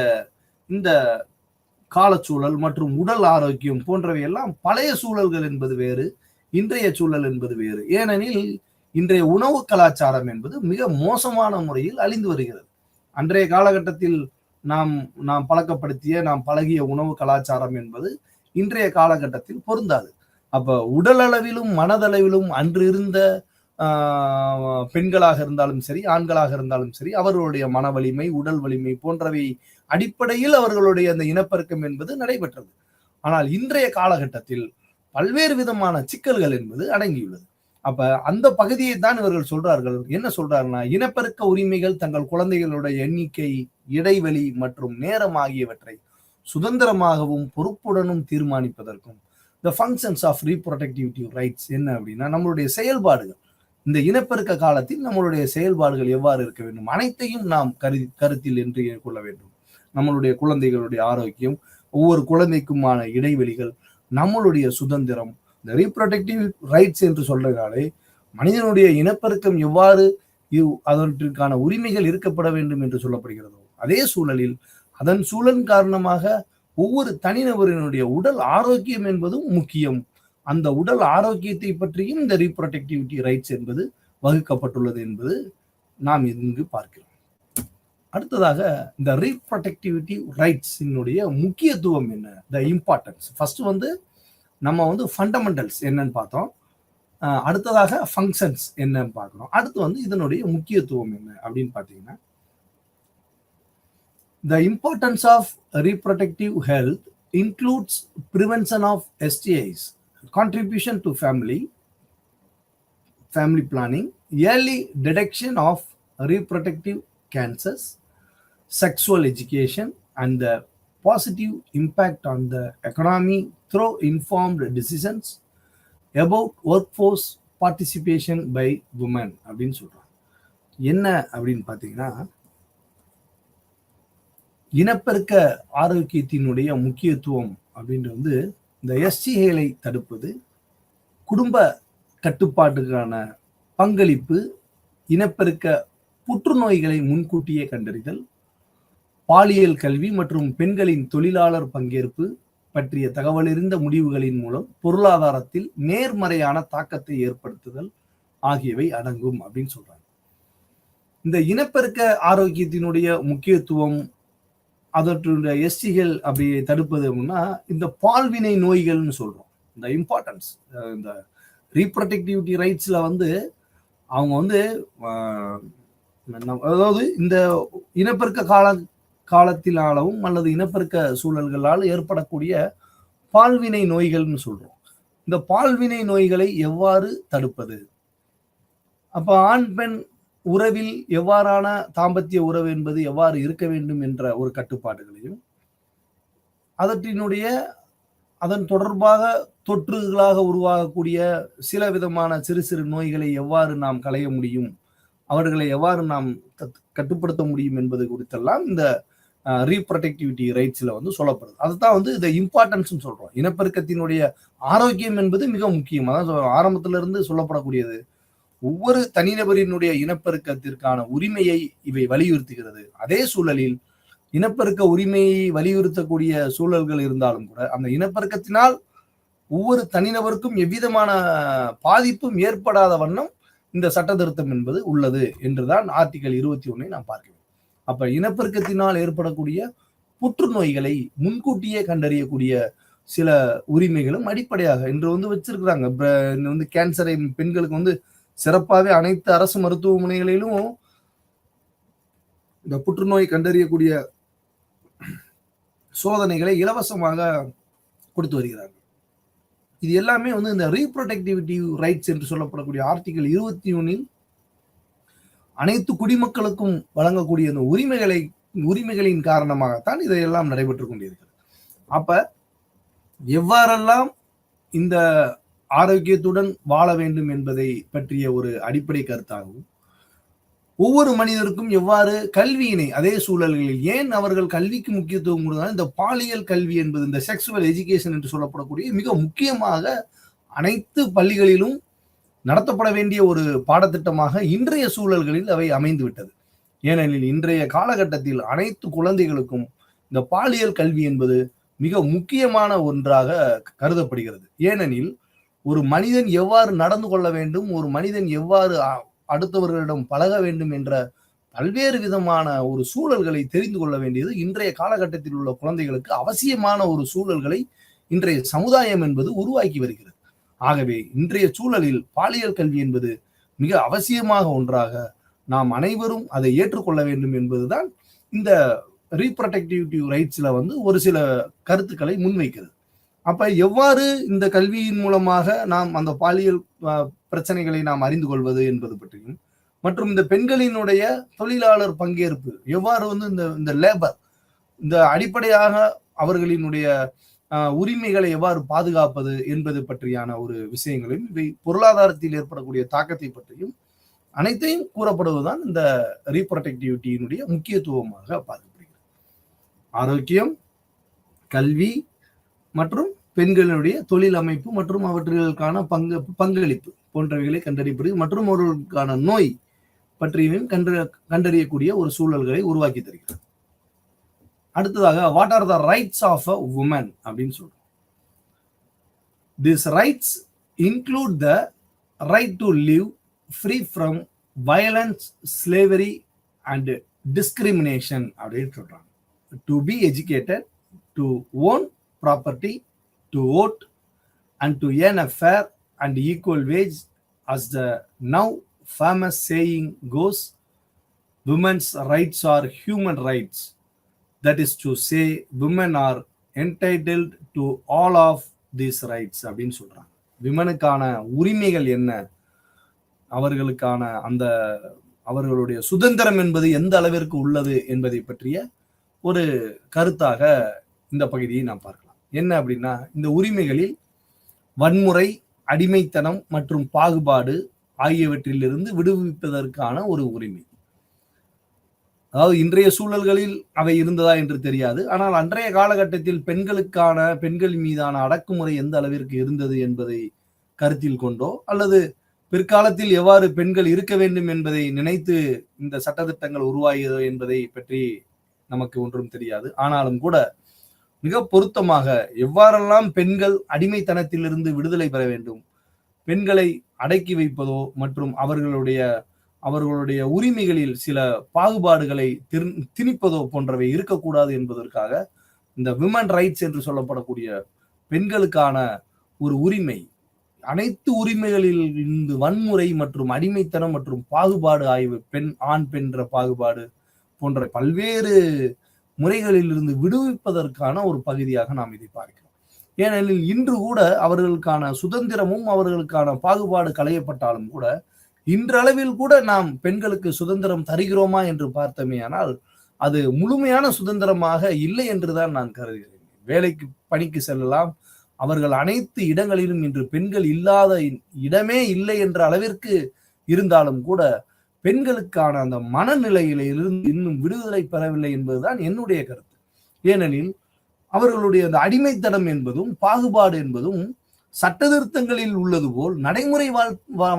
இந்த காலச்சூழல் மற்றும் உடல் ஆரோக்கியம் போன்றவை எல்லாம் பழைய சூழல்கள் என்பது வேறு, இன்றைய சூழல் என்பது வேறு. ஏனெனில் இன்றைய உணவு கலாச்சாரம் என்பது மிக மோசமான முறையில் அழிந்து வருகிறது. அன்றைய காலகட்டத்தில் நாம் பழக்கப்படுத்திய, நாம் பழகிய உணவு கலாச்சாரம் என்பது இன்றைய காலகட்டத்தில் பொருந்தாது. அப்ப உடல் அளவிலும் மனதளவிலும் அன்று இருந்த பெண்களாக இருந்தாலும் சரி, ஆண்களாக இருந்தாலும் சரி, அவர்களுடைய மன வலிமை, உடல் வலிமை போன்றவை அடிப்படையில் அவர்களுடைய அந்த இனப்பெருக்கம் என்பது நடைபெற்றது. ஆனால் இன்றைய காலகட்டத்தில் பல்வேறு விதமான சிக்கல்கள் என்பது அடங்கியுள்ளது. அப்ப அந்த பகுதியை தான் இவர்கள் சொல்றார்கள். என்ன சொல்றாருன்னா, இனப்பெருக்க உரிமைகள் தங்கள் குழந்தைகளுடைய எண்ணிக்கை, இடைவெளி மற்றும் நேரம் ஆகியவற்றை சுதந்திரமாகவும் பொறுப்புடனும் தீர்மானிப்பதற்கும் the functions of reproductive rights என்ன அப்படின்னா, நம்மளுடைய செயல்பாடுகள், இந்த இனப்பெருக்க காலத்தில் நம்மளுடைய செயல்பாடுகள் எவ்வாறு இருக்க வேண்டும், அனைத்தையும் நாம் கருத்தில் என்று கொள்ள வேண்டும். நம்மளுடைய குழந்தைகளுடைய ஆரோக்கியம், ஒவ்வொரு குழந்தைக்குமான இடைவெளிகள், நம்மளுடைய சுதந்திரம், இந்த ரீப்ரொடக்டிவ் ரைட்ஸ் என்று சொல்றதாலே மனிதனுடைய இனப்பெருக்கம் எவ்வாறு அதற்கான உரிமைகள் இருக்கப்பட வேண்டும் என்று சொல்லப்படுகிறதோ, அதே சூழலில் அதன் சூழல் காரணமாக ஒவ்வொரு தனிநபரினுடைய உடல் ஆரோக்கியம் என்பதும் முக்கியம். அந்த உடல் ஆரோக்கியத்தை பற்றியும் இந்த ரீப்ரொடக்டிவிட்டி ரைட்ஸ் என்பது வகுக்கப்பட்டுள்ளது என்பது நாம் இங்கு பார்க்கிறோம். அடுத்ததாக இந்த ரீப்ரொடக்டிவிட்டி ரைட்ஸினுடைய முக்கியத்துவம் என்ன, த இம்பார்ட்டன்ஸ். ஃபர்ஸ்ட் நம்ம ஃபண்டமெண்டல்ஸ் என்னன்னு பார்த்தோம். அடுத்ததாக ஃபங்க்ஷன்ஸ் என்னன்னு பார்க்கணும். அடுத்து இதனுடைய முக்கியத்துவம் என்ன அப்படின்னு பார்த்தீங்கன்னா, the importance of reproductive health includes prevention of STIs, contribution to family planning, early detection of reproductive cancers, sexual education, and the positive impact on the economy through informed decisions about workforce participation by women அப்படின்னு சொல்றாங்க. என்ன அப்படின்னு பார்த்தீங்கன்னா, இனப்பெருக்க ஆரோக்கியத்தினுடைய முக்கியத்துவம் அப்படின்றது இந்த எஸ்டிகளை தடுப்பது, குடும்ப கட்டுப்பாட்டுக்கான பங்களிப்பு, இனப்பெருக்க புற்றுநோய்களை முன்கூட்டியே கண்டறிதல், பாலியல் கல்வி மற்றும் பெண்களின் தொழிலாளர் பங்கேற்பு பற்றிய தகவலறிந்த முடிவுகளின் மூலம் பொருளாதாரத்தில் நேர்மறையான தாக்கத்தை ஏற்படுத்துதல் ஆகியவை அடங்கும் அப்படின்னு சொல்றாங்க. இந்த இனப்பெருக்க ஆரோக்கியத்தினுடைய முக்கியத்துவம், அதனுடைய எஸ்டிகள் அப்படி தடுப்பது அப்படின்னா இந்த பால்வினை நோய்கள்னு சொல்றோம். இந்த இம்பார்ட்டன்ஸ், இந்த ரீப்ரொடக்டிவிட்டி ரைட்ஸ்ல வந்து அவங்க வந்து அதாவது இந்த இனப்பெருக்க காலத்தினாலும் அல்லது இனப்பெருக்க சூழல்களால் ஏற்படக்கூடிய பால்வினை நோய்கள்னு சொல்றோம். இந்த பால்வினை நோய்களை எவ்வாறு தடுப்பது, அப்ப ஆண் பெண் உறவில் எவ்வாறான தாம்பத்திய உறவு என்பது எவ்வாறு இருக்க வேண்டும் என்ற ஒரு கட்டுப்பாடுகளையும், அதன் தொடர்பாக தொற்றுகளாக உருவாகக்கூடிய சில விதமான சிறு சிறு நோய்களை எவ்வாறு நாம் களைய முடியும், அவர்களை எவ்வாறு நாம் கட்டுப்படுத்த முடியும் என்பது குறித்தெல்லாம் இந்த ரீப்ரொடக்டிவிட்டி ரைட்ஸ்ல வந்து சொல்லப்படுது. அதுதான் வந்து இந்த இம்பார்ட்டன்ஸ் சொல்றோம். இனப்பெருக்கத்தினுடைய ஆரோக்கியம் என்பது மிக முக்கியம். அதான் ஆரம்பத்துல இருந்து சொல்லப்படக்கூடியது. ஒவ்வொரு தனிநபரினுடைய இனப்பெருக்கத்திற்கான உரிமையை இவை வலியுறுத்துகிறது. அதே சூழலில் இனப்பெருக்க உரிமையை வலியுறுத்தக்கூடிய சூழல்கள் இருந்தாலும் கூட அந்த இனப்பெருக்கத்தினால் ஒவ்வொரு தனிநபருக்கும் எவ்விதமான பாதிப்பும் ஏற்படாத வண்ணம் இந்த சட்ட திருத்தம் என்பது உள்ளது என்றுதான் ஆர்டிகல் 21 நாம் பார்க்கிறோம். அப்ப இனப்பெருக்கத்தினால் ஏற்படக்கூடிய புற்றுநோய்களை முன்கூட்டியே கண்டறியக்கூடிய சில உரிமைகளும் அடிப்படையாக இன்று வந்து வச்சிருக்கிறாங்க. வந்து கேன்சரை பெண்களுக்கு வந்து சிறப்பாகவே அனைத்து அரசு மருத்துவமனைகளிலும் இந்த புற்றுநோய் கண்டறியக்கூடிய சோதனைகளை இலவசமாக கொடுத்து வருகிறார்கள். இது எல்லாமே வந்து இந்த ரீப்ரொடக்டிவிட்டி ரைட்ஸ் என்று சொல்லப்படக்கூடிய ஆர்டிகல் 21 அனைத்து குடிமக்களுக்கும் வழங்கக்கூடிய இந்த உரிமைகளின் காரணமாகத்தான் இதையெல்லாம் நடைபெற்றுக் கொண்டிருக்கிறது. அப்ப எவ்வாறெல்லாம் இந்த ஆரோக்கியத்துடன் வாழ வேண்டும் என்பதை பற்றிய ஒரு அடிப்படை கருத்தாகவும், ஒவ்வொரு மனிதருக்கும் எவ்வாறு கல்வியினை அதே சூழல்களில் ஏன் அவர்கள் கல்விக்கு முக்கியத்துவம் கொடுத்தால் இந்த பாலியல் கல்வி என்பது இந்த செக்ஸுவல் எஜுகேஷன் என்று சொல்லப்படக்கூடிய மிக முக்கியமாக அனைத்து பள்ளிகளிலும் நடத்தப்பட வேண்டிய ஒரு பாடத்திட்டமாக இன்றைய சூழல்களில் அவை அமைந்து விட்டது. ஏனெனில் இன்றைய காலகட்டத்தில் அனைத்து குழந்தைகளுக்கும் இந்த பாலியல் கல்வி என்பது மிக முக்கியமான ஒன்றாக கருதப்படுகிறது. ஏனெனில் ஒரு மனிதன் எவ்வாறு நடந்து கொள்ள வேண்டும், ஒரு மனிதன் எவ்வாறு அடுத்தவர்களிடம் பழக வேண்டும் என்ற பல்வேறு விதமான ஒரு சூழல்களை தெரிந்து கொள்ள வேண்டியது இன்றைய காலகட்டத்தில் உள்ள குழந்தைகளுக்கு அவசியமான ஒரு சூழல்களை இன்றைய சமுதாயம் என்பது உருவாக்கி வருகிறது. ஆகவே இன்றைய சூழலில் பாலியல் கல்வி என்பது மிக அவசியமாக ஒன்றாக நாம் அனைவரும் அதை ஏற்றுக்கொள்ள வேண்டும் என்பதுதான் இந்த ரீப்ரொடக்டிவிட்டி ரைட்ஸ்ல வந்து ஒரு சில கருத்துக்களை முன்வைக்கிறது. அப்ப எவ்வாறு இந்த கல்வியின் மூலமாக நாம் அந்த பாலியல் பிரச்சனைகளை நாம் அறிந்து கொள்வது என்பது பற்றியும், மற்றும் இந்த பெண்களினுடைய தொழிலாளர் பங்கேற்பு எவ்வாறு வந்து இந்த லேபர் இந்த அடிப்படையாக அவர்களினுடைய உரிமைகளை எவ்வாறு பாதுகாப்பது என்பது பற்றியான ஒரு விஷயங்களையும், இவை பொருளாதாரத்தில் ஏற்படக்கூடிய தாக்கத்தை பற்றியும் அனைத்தையும் கூறப்படுவதுதான் இந்த ரீப்ரொடக்டிவிட்டியினுடைய முக்கியத்துவமாக பார்க்கப்படுகிறது. ஆரோக்கியம், கல்வி மற்றும் பெண்களுடைய தொழில் அமைப்பு மற்றும் அவர்களுக்கான பங்களிப்பு போன்றவைகளை கண்டறியப்படுது மற்றும் அவர்களுக்கான நோய் பற்றியும் கண்டறியக்கூடிய ஒரு சூழல்களை உருவாக்கி தருகிறது. அடுத்ததாக what are the rights of a woman அப்படின்னு சொல்றோம். These rights include the right to live free from violence, slavery and discrimination அப்படின்னு சொல்றாங்க. To be educated, to own property, to vote and to earn a fair and equal wage. As the now famous saying goes, women's rights are human rights. That is to say, women are entitled to all of these rights அப்படின்னு சொல்றாங்க. விமனுக்கான உரிமைகள் என்ன, அவர்களுக்கான அந்த அவர்களுடைய சுதந்திரம் என்பது எந்த அளவிற்கு உள்ளது என்பதை பற்றிய ஒரு கருத்தாக இந்த பகுதியை நாம் பார்க்கலாம். என்ன அப்படின்னா, இந்த உரிமைகளில் வன்முறை, அடிமைத்தனம் மற்றும் பாகுபாடு ஆகியவற்றிலிருந்து விடுவிப்பதற்கான ஒரு உரிமை. அதாவது இன்றைய சூழல்களில் அவை இருந்ததா என்று தெரியாது. ஆனால் அன்றைய காலகட்டத்தில் பெண்கள் மீதான அடக்குமுறை எந்த அளவிற்கு இருந்தது என்பதை கருத்தில் கொண்டோ, அல்லது பிற்காலத்தில் எவ்வாறு பெண்கள் இருக்க வேண்டும் என்பதை நினைத்து இந்த சட்டத்திட்டங்கள் உருவாகியதோ என்பதை பற்றி நமக்கு ஒன்றும் தெரியாது. ஆனாலும் கூட மிக பொருத்தமாக எவ்வாறெல்லாம் பெண்கள் அடிமைத்தனத்திலிருந்து விடுதலை பெற வேண்டும், பெண்களை அடக்கி வைப்பதோ மற்றும் அவர்களுடைய அவர்களுடைய உரிமைகளில் சில பாகுபாடுகளை திணிப்பதோ போன்றவை இருக்கக்கூடாது என்பதற்காக இந்த விமன் ரைட்ஸ் என்று சொல்லப்படக்கூடிய பெண்களுக்கான ஒரு உரிமை, அனைத்து உரிமைகளில் இருந்து வன்முறை மற்றும் அடிமைத்தனம் மற்றும் பாகுபாடு ஆய்வு, ஆண் பெண் பாகுபாடு போன்ற பல்வேறு முறைகளில் இருந்து விடுவிப்பதற்கான ஒரு பகுதியாக நாம் இதை பார்க்கிறோம். ஏனெனில் இன்று கூட அவர்களுக்கான சுதந்திரமும் அவர்களுக்கான பாகுபாடு களையப்பட்டாலும் கூட இன்றளவில் கூட நாம் பெண்களுக்கு சுதந்திரம் தருகிறோமா என்று பார்த்தோமே ஆனால் அது முழுமையான சுதந்திரமாக இல்லை என்றுதான் நான் கருதுகிறேன். வேலைக்கு பணிக்கு செல்லலாம், அவர்கள் அனைத்து இடங்களிலும் இன்று பெண்கள் இல்லாத இடமே இல்லை என்ற அளவிற்கு இருந்தாலும் கூட பெண்களுக்கான அந்த மனநிலையிலிருந்து இன்னும் விடுதலை பெறவில்லை என்பதுதான் என்னுடைய கருத்து. ஏனெனில் அவர்களுடைய அந்த அடிமைத்தனம் என்பதும் பாகுபாடு என்பதும் சட்ட திருத்தங்களில் உள்ளது போல் நடைமுறை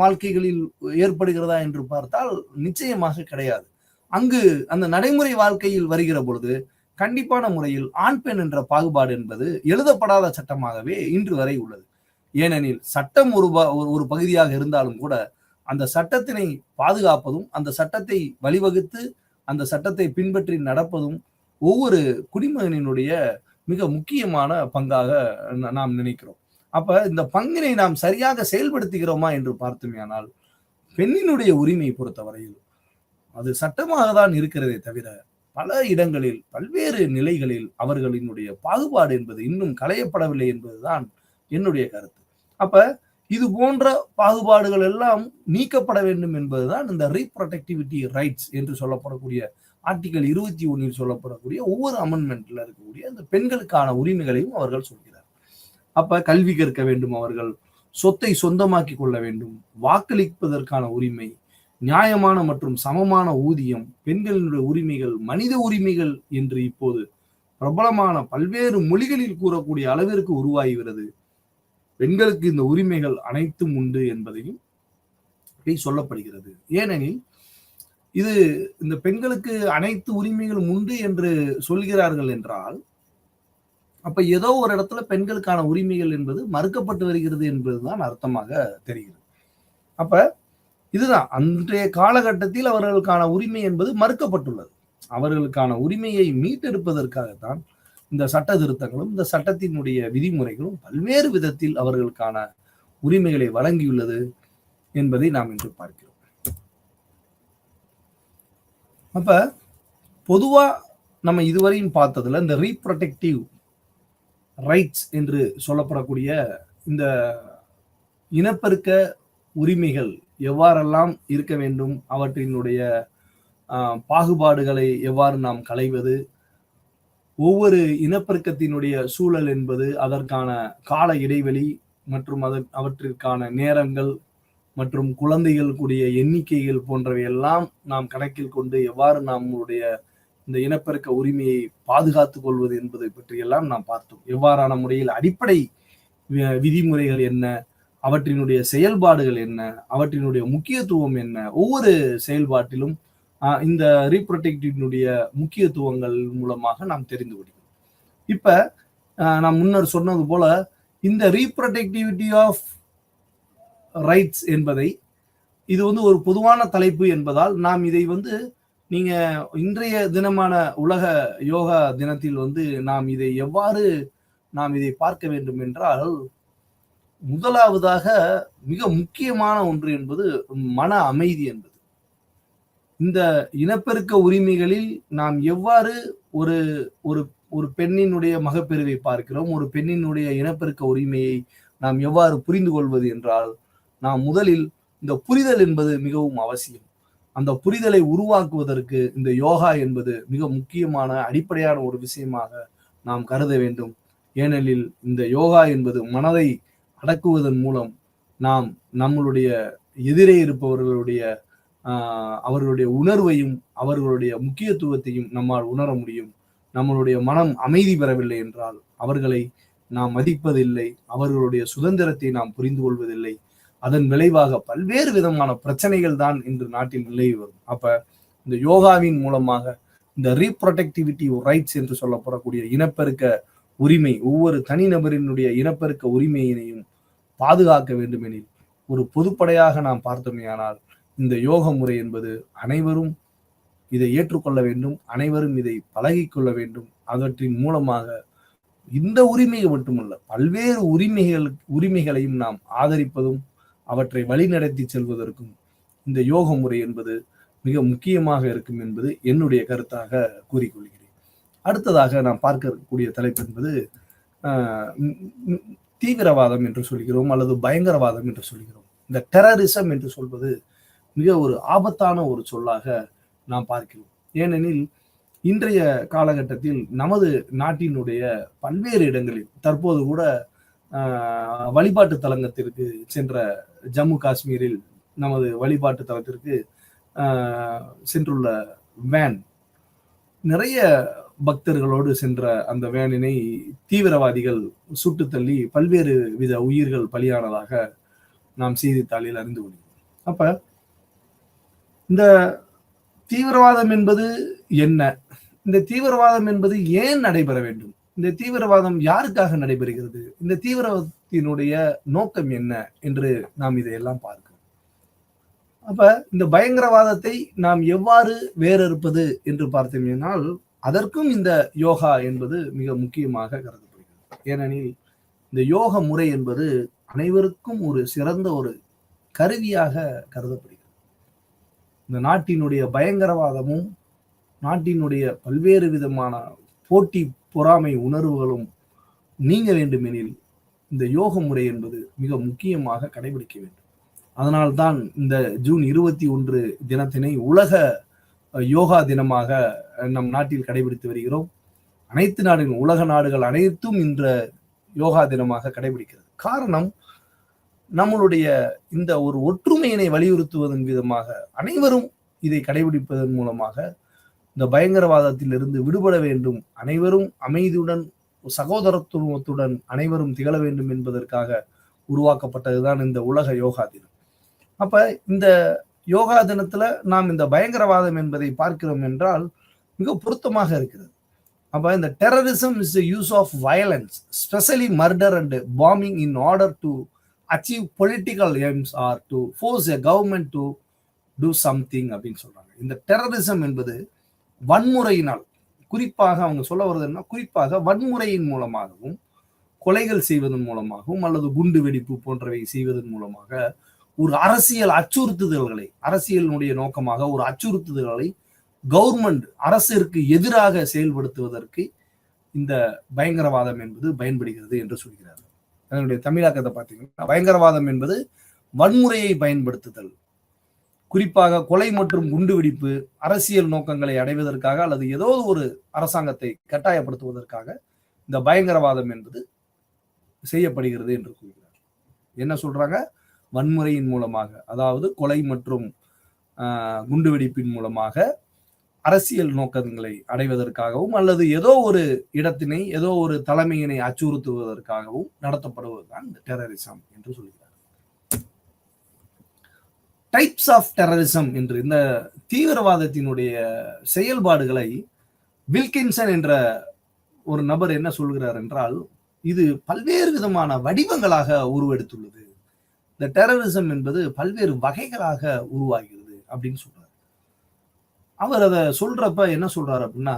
வாழ்க்கைகளில் ஏற்படுகிறதா என்று பார்த்தால் நிச்சயமாக கிடையாது. அங்கு அந்த நடைமுறை வாழ்க்கையில் வருகிற பொழுது கண்டிப்பான முறையில் ஆண் பெண் என்ற பாகுபாடு என்பது எழுதப்படாத சட்டமாகவே இன்று வரை உள்ளது. ஏனெனில் சட்டம் ஒரு பகுதியாக இருந்தாலும் கூட அந்த சட்டத்தினை பாதுகாப்பதும் அந்த சட்டத்தை வழிவகுத்து அந்த சட்டத்தை பின்பற்றி நடப்பதும் ஒவ்வொரு குடிமகனினுடைய மிக முக்கியமான பங்காக நாம் நினைக்கிறோம். அப்ப இந்த பங்கினை நாம் சரியாக செயல்படுத்துகிறோமா என்று பார்த்தோமேயானால் பெண்ணினுடைய உரிமையை பொறுத்தவரையில் அது சட்டமாக தான் இருக்கிறதே தவிர பல இடங்களில் பல்வேறு நிலைகளில் அவர்களினுடைய பாகுபாடு என்பது இன்னும் களையப்படவில்லை என்பதுதான் என்னுடைய கருத்து. அப்ப இது போன்ற பாகுபாடுகள் எல்லாம் நீக்கப்பட வேண்டும் என்பதுதான் இந்த ரீப்ரொடெக்டிவிட்டி ரைட்ஸ் என்று சொல்லப்படக்கூடிய ஆர்டிகல் 21 சொல்லப்படக்கூடிய ஒவ்வொரு அமெண்ட்மெண்ட்ல இருக்கக்கூடிய அந்த பெண்களுக்கான உரிமைகளையும் அவர்கள் சொல்கிறார். அப்ப கல்வி கற்க வேண்டும், அவர்கள் சொத்தை சொந்தமாக்கி கொள்ள வேண்டும், வாக்களிப்பதற்கான உரிமை, நியாயமான மற்றும் சமமான ஊதியம், பெண்களினுடைய உரிமைகள், மனித உரிமைகள் என்று இப்போது பிரபலமான பல்வேறு மொழிகளில் கூறக்கூடிய அளவிற்கு உருவாகிறது. பெண்களுக்கு இந்த உரிமைகள் அனைத்தும் உண்டு என்பதையும் சொல்லப்படுகிறது. ஏனெனில் இது இந்த பெண்களுக்கு அனைத்து உரிமைகளும் உண்டு என்று சொல்கிறார்கள் என்றால் அப்ப ஏதோ ஒரு இடத்துல பெண்களுக்கான உரிமைகள் என்பது மறுக்கப்பட்டு வருகிறது என்பதுதான் அர்த்தமாக தெரிகிறது. அப்ப இதுதான் அன்றைய காலகட்டத்தில் அவர்களுக்கான உரிமை என்பது மறுக்கப்பட்டுள்ளது. அவர்களுக்கான உரிமையை மீட்டெடுப்பதற்காகத்தான் இந்த சட்ட திருத்தங்களும் இந்த சட்டத்தினுடைய விதிமுறைகளும் பல்வேறு விதத்தில் அவர்களுக்கான உரிமைகளை வழங்கியுள்ளது என்பதை நாம் இன்று பார்க்கிறோம். அப்ப பொதுவா நம்ம இதுவரையும் பார்த்ததுல இந்த ரீப்ரொடெக்டிவ் ரைட்ஸ் என்று சொல்லப்படக்கூடிய இந்த இனப்பெருக்க உரிமைகள் எவ்வாறெல்லாம் இருக்க வேண்டும், அவற்றினுடைய பாகுபாடுகளை எவ்வாறு நாம் களைவது, ஒவ்வொரு இனப்பெருக்கத்தினுடைய சூழல் என்பது அதற்கான கால இடைவெளி மற்றும் அவற்றிற்கான நேரங்கள் மற்றும் குழந்தைகள் கூடிய எண்ணிக்கைகள் போன்றவை எல்லாம் நாம் கணக்கில் கொண்டு எவ்வாறு நம்முடைய இந்த இனப்பெருக்க உரிமையை பாதுகாத்துக் கொள்வது என்பதை பற்றியெல்லாம் நாம் பார்த்தோம். எவ்வாறான முறையில் அடிப்படை விதிமுறைகள் என்ன, அவற்றினுடைய செயல்பாடுகள் என்ன, அவற்றினுடைய முக்கியத்துவம் என்ன, ஒவ்வொரு செயல்பாட்டிலும் இந்த ரீப்ரொடெக்டிவினுடைய முக்கியத்துவங்கள் மூலமாக நாம் தெரிந்து கொள்கிறோம். இப்ப நான் முன்னர் சொன்னது போல இந்த ரீப்ரொடெக்டிவிட்டி ஆஃப் ரைட்ஸ் என்பதை இது ஒரு பொதுவான தலைப்பு என்பதால் நாம் இதை நீங்க இன்றைய தினமான உலக யோகா தினத்தில் நாம் இதை எவ்வாறு நாம் இதை பார்க்க வேண்டும் என்றால், முதலாவதாக மிக முக்கியமான ஒன்று என்பது மன அமைதி என்பது. இந்த இனப்பெருக்க உரிமைகளில் நாம் எவ்வாறு ஒரு ஒரு ஒரு பெண்ணினுடைய மகப்பெருவை பார்க்கிறோம், ஒரு பெண்ணினுடைய இனப்பெருக்க உரிமையை நாம் எவ்வாறு புரிந்து கொள்வது என்றால், நாம் முதலில் இந்த புரிதல் என்பது மிகவும் அவசியம். அந்த புரிதலை உருவாக்குவதற்கு இந்த யோகா என்பது மிக முக்கியமான அடிப்படையான ஒரு விஷயமாக நாம் கருத வேண்டும். ஏனெனில் இந்த யோகா என்பது மனதை அடக்குவதன் மூலம் நாம் நம்மளுடைய எதிரே இருப்பவர்களுடைய அவர்களுடைய உணர்வையும் அவர்களுடைய முக்கியத்துவத்தையும் நம்மால் உணர முடியும். நம்மளுடைய மனம் அமைதி பெறவில்லை என்றால் அவர்களை நாம் மதிப்பதில்லை, அவர்களுடைய சுதந்திரத்தை நாம் புரிந்து கொள்வதில்லை. அதன் விளைவாக பல்வேறு விதமான பிரச்சனைகள் தான் இன்று நாட்டில் நிலவி வரும். அப்ப இந்த யோகாவின் மூலமாக இந்த ரீப்ரொடெக்டிவிட்டி ரைட்ஸ் என்று சொல்லப்படக்கூடிய இனப்பெருக்க உரிமை, ஒவ்வொரு தனிநபரினுடைய இனப்பெருக்க உரிமையினையும் பாதுகாக்க வேண்டும் எனில் ஒரு பொதுப்படையாக நாம் பார்த்தோமேயானால் இந்த யோக முறை என்பது அனைவரும் இதை ஏற்றுக்கொள்ள வேண்டும், அனைவரும் இதை பழகிக்கொள்ள வேண்டும். அவற்றின் மூலமாக இந்த உரிமை மட்டுமல்ல, பல்வேறு உரிமைகளையும் நாம் ஆதரிப்பதும் அவற்றை வழிநடத்தி செல்வதற்கும் இந்த யோக முறை என்பது மிக முக்கியமாக இருக்கும் என்பது என்னுடைய கருத்தாக கூறிக்கொள்கிறேன். அடுத்ததாக நாம் பார்க்கக்கூடிய தலைப்பு என்பது தீவிரவாதம் என்று சொல்கிறோம் அல்லது பயங்கரவாதம் என்று சொல்கிறோம். இந்த டெரரிசம் என்று சொல்வது மிக ஒரு ஆபத்தான ஒரு சொல்லாக நாம் பார்க்கிறோம். ஏனெனில் இன்றைய காலகட்டத்தில் நமது நாட்டினுடைய பல்வேறு இடங்களில் தற்போது கூட வழிபாட்டு தலங்கத்திற்கு சென்ற ஜம்மு காஷ்மீரில் நமது வழிபாட்டு தலத்திற்கு சென்றுள்ள வேன், நிறைய பக்தர்களோடு சென்ற அந்த வேனினை தீவிரவாதிகள் சுட்டு தள்ளி பல்வேறு வித உயிர்கள் பலியானதாக நாம் செய்தித்தாளில் அறிந்து கொள்கிறோம். அப்ப இந்த தீவிரவாதம் என்பது என்ன? இந்த தீவிரவாதம் என்பது ஏன் நடைபெற வேண்டும்? இந்த தீவிரவாதம் யாருக்காக நடைபெறுகிறது? இந்த தீவிரவாதத்தினுடைய நோக்கம் என்ன என்று நாம் இதையெல்லாம் பார்க்கிறோம். அப்ப இந்த பயங்கரவாதத்தை நாம் எவ்வாறு வேறறுப்பது என்று பார்த்தோம்னால் அதற்கும் இந்த யோகா என்பது மிக முக்கியமாக கருதப்படுகிறது. ஏனெனில் இந்த யோக முறை என்பது அனைவருக்கும் ஒரு சிறந்த ஒரு கருவியாக கருதப்படுகிறது. இந்த நாட்டினுடைய பயங்கரவாதமும் நாட்டினுடைய பல்வேறு விதமான போட்டி பொறாமை உணர்வுகளும் நீங்க வேண்டுமெனில் இந்த யோக முறை என்பது மிக முக்கியமாக கடைபிடிக்க வேண்டும். அதனால்தான் இந்த ஜூன் 21 தினத்தினை உலக யோகா தினமாக நம் நாட்டில் கடைபிடித்து வருகிறோம். அனைத்து நாடுகளும், உலக நாடுகள் அனைத்தும் இந்த யோகா தினமாக கடைபிடிக்கிறது. காரணம், நம்மளுடைய இந்த ஒரு ஒற்றுமையினை வலியுறுத்துவதன் விதமாக அனைவரும் இதை கடைபிடிப்பதன் மூலமாக இந்த பயங்கரவாதத்திலிருந்து விடுபட வேண்டும், அனைவரும் அமைதியுடன் சகோதரத்துவத்துடன் அனைவரும் திகழ வேண்டும் என்பதற்காக உருவாக்கப்பட்டதுதான் இந்த உலக யோகா தினம். அப்ப இந்த யோகா தினத்துல நாம் இந்த பயங்கரவாதம் என்பதை பார்க்கிறோம் என்றால் மிக பொருத்தமாக இருக்கிறது. அப்ப இந்த terrorism is the use of violence, specially murder and bombing in order to achieve political aims or to force a government to do something அப்படின்னு சொல்றாங்க. இந்த டெரரிசம் என்பது வன்முறையினால், குறிப்பாக அவங்க சொல்ல வருதுன்னா குறிப்பாக வன்முறையின் மூலமாகவும் கொலைகள் செய்வதன் மூலமாகவும் அல்லது குண்டு வெடிப்பு போன்றவை செய்வதன் மூலமாக ஒரு அரசியல் அச்சுறுத்துதல்களை, அரசியலினுடைய நோக்கமாக ஒரு அச்சுறுத்துதல்களை கவர்மெண்ட் அரசிற்கு எதிராக செயல்படுத்துவதற்கு இந்த பயங்கரவாதம் என்பது பயன்படுகிறது என்று சொல்கிறார். அதனுடைய தமிழாக்கத்தை பார்த்தீங்கன்னா பயங்கரவாதம் என்பது வன்முறையை பயன்படுத்துதல், குறிப்பாக கொலை மற்றும் குண்டுவெடிப்பு அரசியல் நோக்கங்களை அடைவதற்காக அல்லது ஏதோ ஒரு அரசாங்கத்தை கட்டாயப்படுத்துவதற்காக இந்த பயங்கரவாதம் என்பது செய்யப்படுகிறது என்று கூறுகிறார். என்ன சொல்றாங்க? வன்முறையின் மூலமாக, அதாவது கொலை மற்றும் குண்டுவெடிப்பின் மூலமாக அரசியல் நோக்கங்களை அடைவதற்காகவும் அல்லது ஏதோ ஒரு இடத்தினை ஏதோ ஒரு தலைமையினை அச்சுறுத்துவதற்காகவும் நடத்தப்படுவதுதான் இந்த டெரரிசம் என்று சொல்கிறார். டைப்ஸ் ஆஃப் டெரரிசம் என்று இந்த தீவிரவாதத்தினுடைய செயல்பாடுகளை வில்கின்சன் என்ற ஒரு நபர் என்ன சொல்கிறார் என்றால், இது பல்வேறு விதமான வடிவங்களாக உருவெடுத்துள்ளது. இந்த டெரரிசம் என்பது பல்வேறு வகைகளாக உருவாகிறது அப்படின்னு சொல்றாரு. அவர் அதை சொல்றப்ப என்ன சொல்றாரு அப்படின்னா,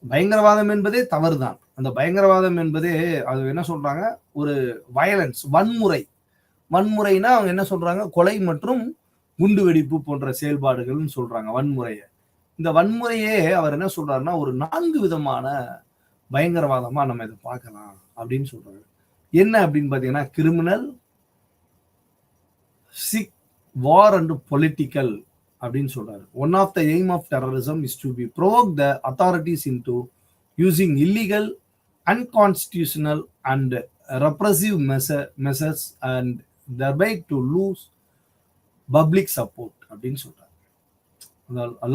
பயங்கரவாதம் என்பதே தவறுதான். அந்த பயங்கரவாதம் என்பதே அது என்ன சொல்றாங்க, ஒரு வயலன்ஸ், வன்முறை. வன்முறைனா அவங்க என்ன சொல்றாங்க, கொலை மற்றும் குண்டு வெடிப்பு போன்ற செயல்பாடுகள்னு சொல்றாங்க வன்முறையை. இந்த வன்முறையே அவர் என்ன சொல்றாருன்னா ஒரு 4 விதமான பயங்கரவாதமா நம்ம இதை பார்க்கலாம் அப்படின்னு சொல்றாரு. என்ன அப்படின்னு பாத்தீங்கன்னா, criminal, sick, war and political அப்படின்னு சொல்றாரு. One of the aim of terrorism is to be provoke the authorities into using illegal, unconstitutional and repressive measures and thereby to lose public support அப்படின்னு சொல்றாரு.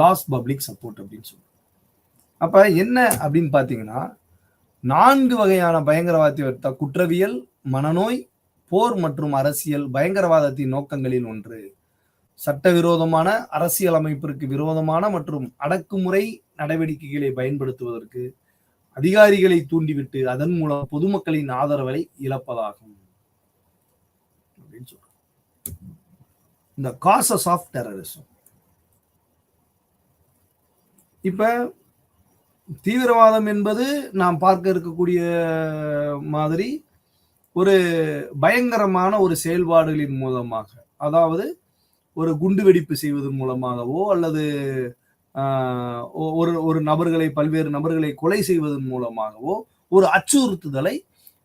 லாஸ் பப்ளிக் சப்போர்ட் அப்படின்னு சொல்றாரு. அப்ப என்ன அப்படின்னு பாத்தீங்கன்னா 4 வகையான பயங்கரவாத குற்றவியல், மனநோய், போர் மற்றும் அரசியல் பயங்கரவாதத்தின் நோக்கங்களில் ஒன்று. சட்டவிரோதமான, அரசியல் அமைப்பிற்கு விரோதமான மற்றும் அடக்குமுறை நடவடிக்கைகளை பயன்படுத்துவதற்கு அதிகாரிகளை தூண்டிவிட்டு அதன் மூலம் பொதுமக்களின் ஆதரவை இழப்பதாகும் அப்படின்னு சொல்றாங்க. இந்த காசஸ் ஆஃப் டெரரிசம். இப்ப தீவிரவாதம் என்பது நாம் பார்க்க இருக்கக்கூடிய மாதிரி ஒரு பயங்கரமான ஒரு செயல்பாடுகளின் மூலமாக, அதாவது ஒரு குண்டு வெடிப்பு செய்வதன் மூலமாகவோ அல்லது ஒரு நபர்களை பல்வேறு நபர்களை கொலை செய்வதன் மூலமாகவோ ஒரு அச்சுறுத்துதலை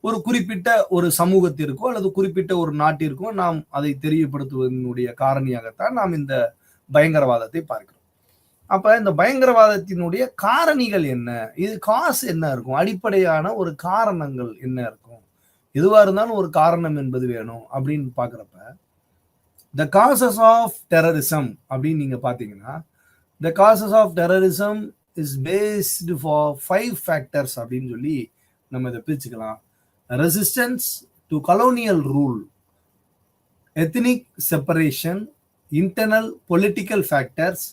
ஒரு குறிப்பிட்ட ஒரு சமூகத்திற்கோ அல்லது குறிப்பிட்ட ஒரு நாட்டிற்கோ நாம் அதை தெரியப்படுத்துவதனுடைய காரணியாகத்தான் நாம் இந்த பயங்கரவாதத்தை பார்க்கிறோம். அப்ப இந்த பயங்கரவாதத்தினுடைய காரணிகள் என்ன, இது காசு என்ன இருக்கும், அடிப்படையான ஒரு காரணங்கள் என்ன இருக்கும், எதுவா இருந்தாலும் ஒரு காரணம் என்பது வேணும் அப்படின்னு பாக்குறப்ப த காசஸ் ஆஃப் டெரரிசம் அப்படின்னு நீங்க பாத்தீங்கன்னா, the causes of terrorism is based for 5 factors அப்படின்னு சொல்லி நம்ம இதை பிரிச்சுக்கலாம். Resistance to colonial rule, ethnic separation, internal political factors,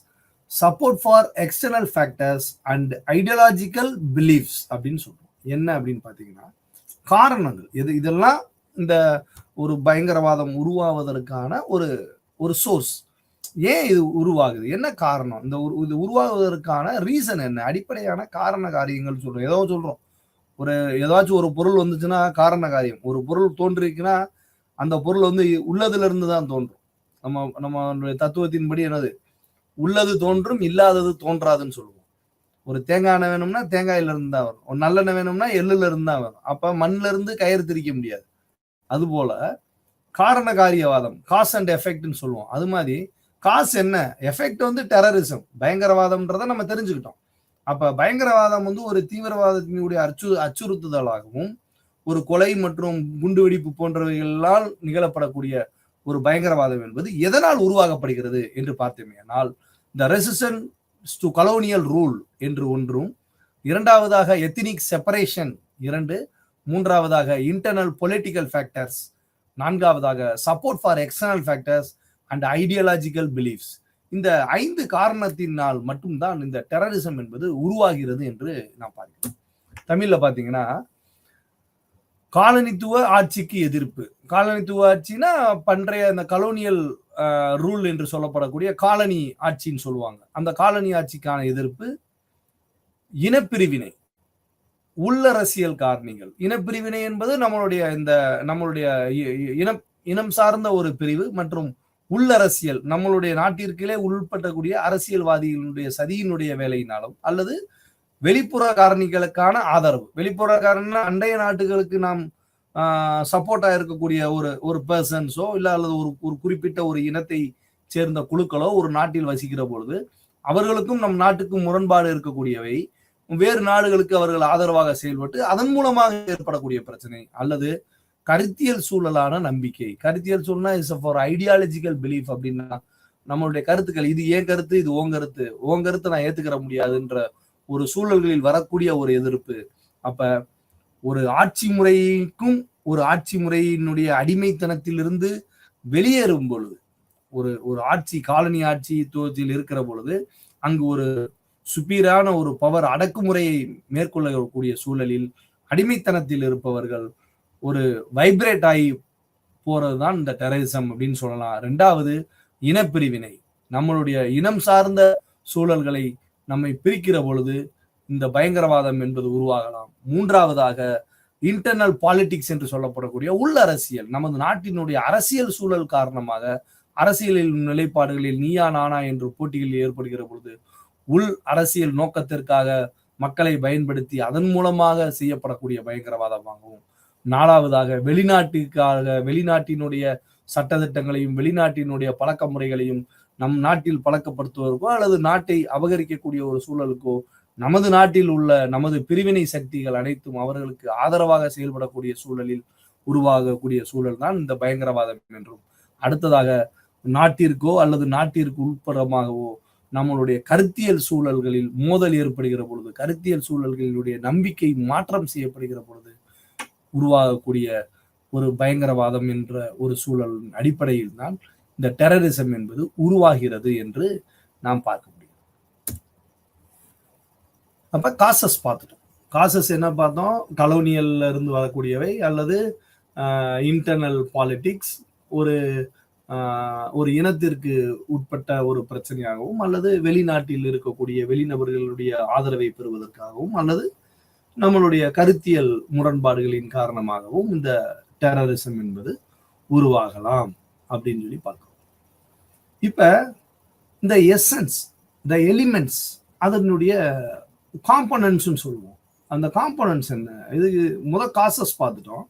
support for external factors and ideological beliefs அப்படின்னு சொல்றோம். என்ன அப்படின்னு பாத்தீங்கன்னா, காரணங்கள் இதெல்லாம் இந்த ஒரு பயங்கரவாதம் உருவாவதற்கான ஒரு சோர்ஸ். ஏன் இது உருவாகுது, என்ன காரணம், இது உருவாகுவதற்கான ரீசன் என்ன, அடிப்படையான காரண காரியங்கள் சொல்றோம். ஏதோ சொல்றோம், ஏதாச்சும் ஒரு பொருள் வந்துச்சுன்னா காரண காரியம். ஒரு பொருள் தோன்றிருக்குன்னா அந்த பொருள் உள்ளதுல இருந்து தான் தோன்றும். நம்ம தத்துவத்தின்படி என்னது, உள்ளது தோன்றும் இல்லாதது தோன்றாதுன்னு சொல்லுவோம். ஒரு தேங்காய் எண்ணெய் வேணும்னா தேங்காயில இருந்து தான் வரும், ஒரு நல்லெண்ணெய் வேணும்னா எள்ளுல இருந்து தான் வரும். அப்ப மண்ல இருந்து கயிறு திரிக்க முடியாது. அது போல காரண காரியவாதம், காஸ் அண்ட் எஃபெக்ட்னு சொல்லுவோம். அது மாதிரி காசு என்ன, எஃபெக்ட் டெரரிசம், பயங்கரவாதம்ன்றதை நம்ம தெரிஞ்சுக்கிட்டோம். அப்ப பயங்கரவாதம் ஒரு தீவிரவாதத்தினுடைய அச்சுறுத்துதலாகவும் ஒரு கொலை மற்றும் குண்டுவெடிப்பு போன்றவைகளால் நிகழப்படக்கூடிய ஒரு பயங்கரவாதம் என்பது எதனால் உருவாக்கப்படுகிறது என்று பார்த்தோமேனால், the resistance to colonial rule என்று ஒன்றும், இரண்டாவதாக எத்னிக் செப்பரேஷன் 2, மூன்றாவதாக இன்டர்னல் பொலிட்டிக்கல் ஃபேக்டர்ஸ், நான்காவதாக support for external factors and ideological beliefs. இந்த 5 காரணத்தினால் மட்டும்தான் இந்த டெரரிசம் என்பது உருவாகிறது என்று நான் பார்க்கிறேன். தமிழ்ல பாத்தீங்கன்னா, காலனித்துவ ஆட்சிக்கு எதிர்ப்பு. காலனித்துவ ஆட்சினா பண்டைய அந்த கலோனியல் ரூல் என்று சொல்லப்படக்கூடிய காலனி ஆட்சின்னு சொல்லுவாங்க. அந்த காலனி ஆட்சிக்கான எதிர்ப்பு, இனப்பிரிவினை, உள்ளரசியல் காரணிகள். இனப்பிரிவினை என்பது நம்மளுடைய இனம் சார்ந்த ஒரு பிரிவு, மற்றும் உள்ளரசியல் நம்மளுடைய நாட்டிற்கே உள்பட்டக்கூடிய அரசியல்வாதிகளுடைய சதியினுடைய வேலையினாலும் அல்லது வெளிப்புற காரணிகளுக்கான ஆதரவு. வெளிப்புற காரணம் அண்டைய நாட்டுகளுக்கு நாம் சப்போர்ட்டா இருக்கக்கூடிய ஒரு பர்சன்ஸோ இல்ல அல்லது ஒரு குறிப்பிட்ட ஒரு இனத்தை சேர்ந்த குழுக்களோ ஒரு நாட்டில் வசிக்கிற பொழுது அவர்களுக்கும் நம் நாட்டுக்கும் முரண்பாடு இருக்கக்கூடியவை வேறு நாடுகளுக்கு அவர்கள் ஆதரவாக செயல்பட்டு அதன் மூலமாக ஏற்படக்கூடிய பிரச்சனை, அல்லது கருத்தியல் சூழலான நம்பிக்கை. கருத்தியல் சூழல்னா இஸ் ஃபார் ஐடியாலஜிக்கல் பிலீஃப். அப்படின்னா நம்மளுடைய கருத்துக்கள், இது ஏன் கருத்து, இது உன் கருத்தை நான் ஏத்துக்கிற முடியாதுன்ற ஒரு சூழல்களில் வரக்கூடிய ஒரு எதிர்ப்பு. அப்ப ஒரு ஆட்சி முறைக்கும் ஒரு ஆட்சி முறையினுடைய அடிமைத்தனத்திலிருந்து வெளியேறும் பொழுது, ஒரு ஆட்சி காலனி ஆட்சித்துவத்தில் இருக்கிற பொழுது அங்கு ஒரு சுப்பீரான ஒரு பவர் அடக்குமுறையை மேற்கொள்ளக்கூடிய சூழலில் அடிமைத்தனத்தில் இருப்பவர்கள் ஒரு வைப்ரேட் ஆகி போறதுதான் இந்த டெரரிசம் அப்படின்னு சொல்லலாம். 2வது இனப்பிரிவினை. நம்மளுடைய இனம் சார்ந்த சூழல்களை நம்மை பிரிக்கிற பொழுது இந்த பயங்கரவாதம் என்பது உருவாகலாம். 3வதாக இன்டர்னல் பாலிடிக்ஸ் என்று சொல்லப்படக்கூடிய உள் அரசியல். நமது நாட்டினுடைய அரசியல் சூழல் காரணமாக அரசியலில் நிலைப்பாடுகளில் நீயா நானா என்று போட்டிகளில் ஏற்படுகிற பொழுது உள் அரசியல் நோக்கத்திற்காக மக்களை பயன்படுத்தி அதன் மூலமாக செய்யப்படக்கூடிய பயங்கரவாதமாகவும், 4வதாக வெளிநாட்டினுடைய சட்டத்திட்டங்களையும் வெளிநாட்டினுடைய பழக்க முறைகளையும் நம் நாட்டில் பழக்கப்படுத்துவதற்கோ அல்லது நாட்டை அபகரிக்கக்கூடிய ஒரு சூழலுக்கோ நமது நாட்டில் உள்ள நமது பிரிவினை சக்திகள் அனைத்தும் அவர்களுக்கு ஆதரவாக செயல்படக்கூடிய சூழலில் உருவாகக்கூடிய சூழல் தான் இந்த பயங்கரவாதம் என்றும், அடுத்ததாக நாட்டிற்கோ அல்லது நாட்டிற்கு உட்புறமாகவோ நம்மளுடைய கருத்தியல் சூழல்களில் மோதல் ஏற்படுகிற பொழுது, கருத்தியல் சூழல்களுடைய நம்பிக்கை மாற்றம் செய்யப்படுகிற பொழுது உருவாகக்கூடிய ஒரு பயங்கரவாதம் என்ற ஒரு சூழல் அடிப்படையில் தான் இந்த டெரரிசம் என்பது உருவாகிறது என்று நாம் பார்க்க முடியும். அப்ப காசஸ் பார்த்துட்டோம். காசஸ் என்ன பார்த்தோம், கலோனியல்ல இருந்து வரக்கூடியவை அல்லது இன்டர்னல் பாலிடிக்ஸ், ஒரு ஒரு இனத்திற்கு உட்பட்ட ஒரு பிரச்சனையாகவும், அல்லது வெளிநாட்டில் இருக்கக்கூடிய வெளிநபர்களுடைய ஆதரவை பெறுவதற்காகவும், அல்லது நம்மளுடைய கருத்தியல் முரண்பாடுகளின் காரணமாகவும் இந்த டெரரிசம் என்பது உருவாகலாம் அப்படின்னு சொல்லி பார்க்கிறோம். இப்ப இந்த எசன்ஸ், இந்த எலிமெண்ட்ஸ், அதனுடைய காம்பனன்ட்ஸ் சொல்லுவோம். அந்த காம்பனன்ட்ஸ் என்ன? இது காசஸ் பார்த்துட்டோம்.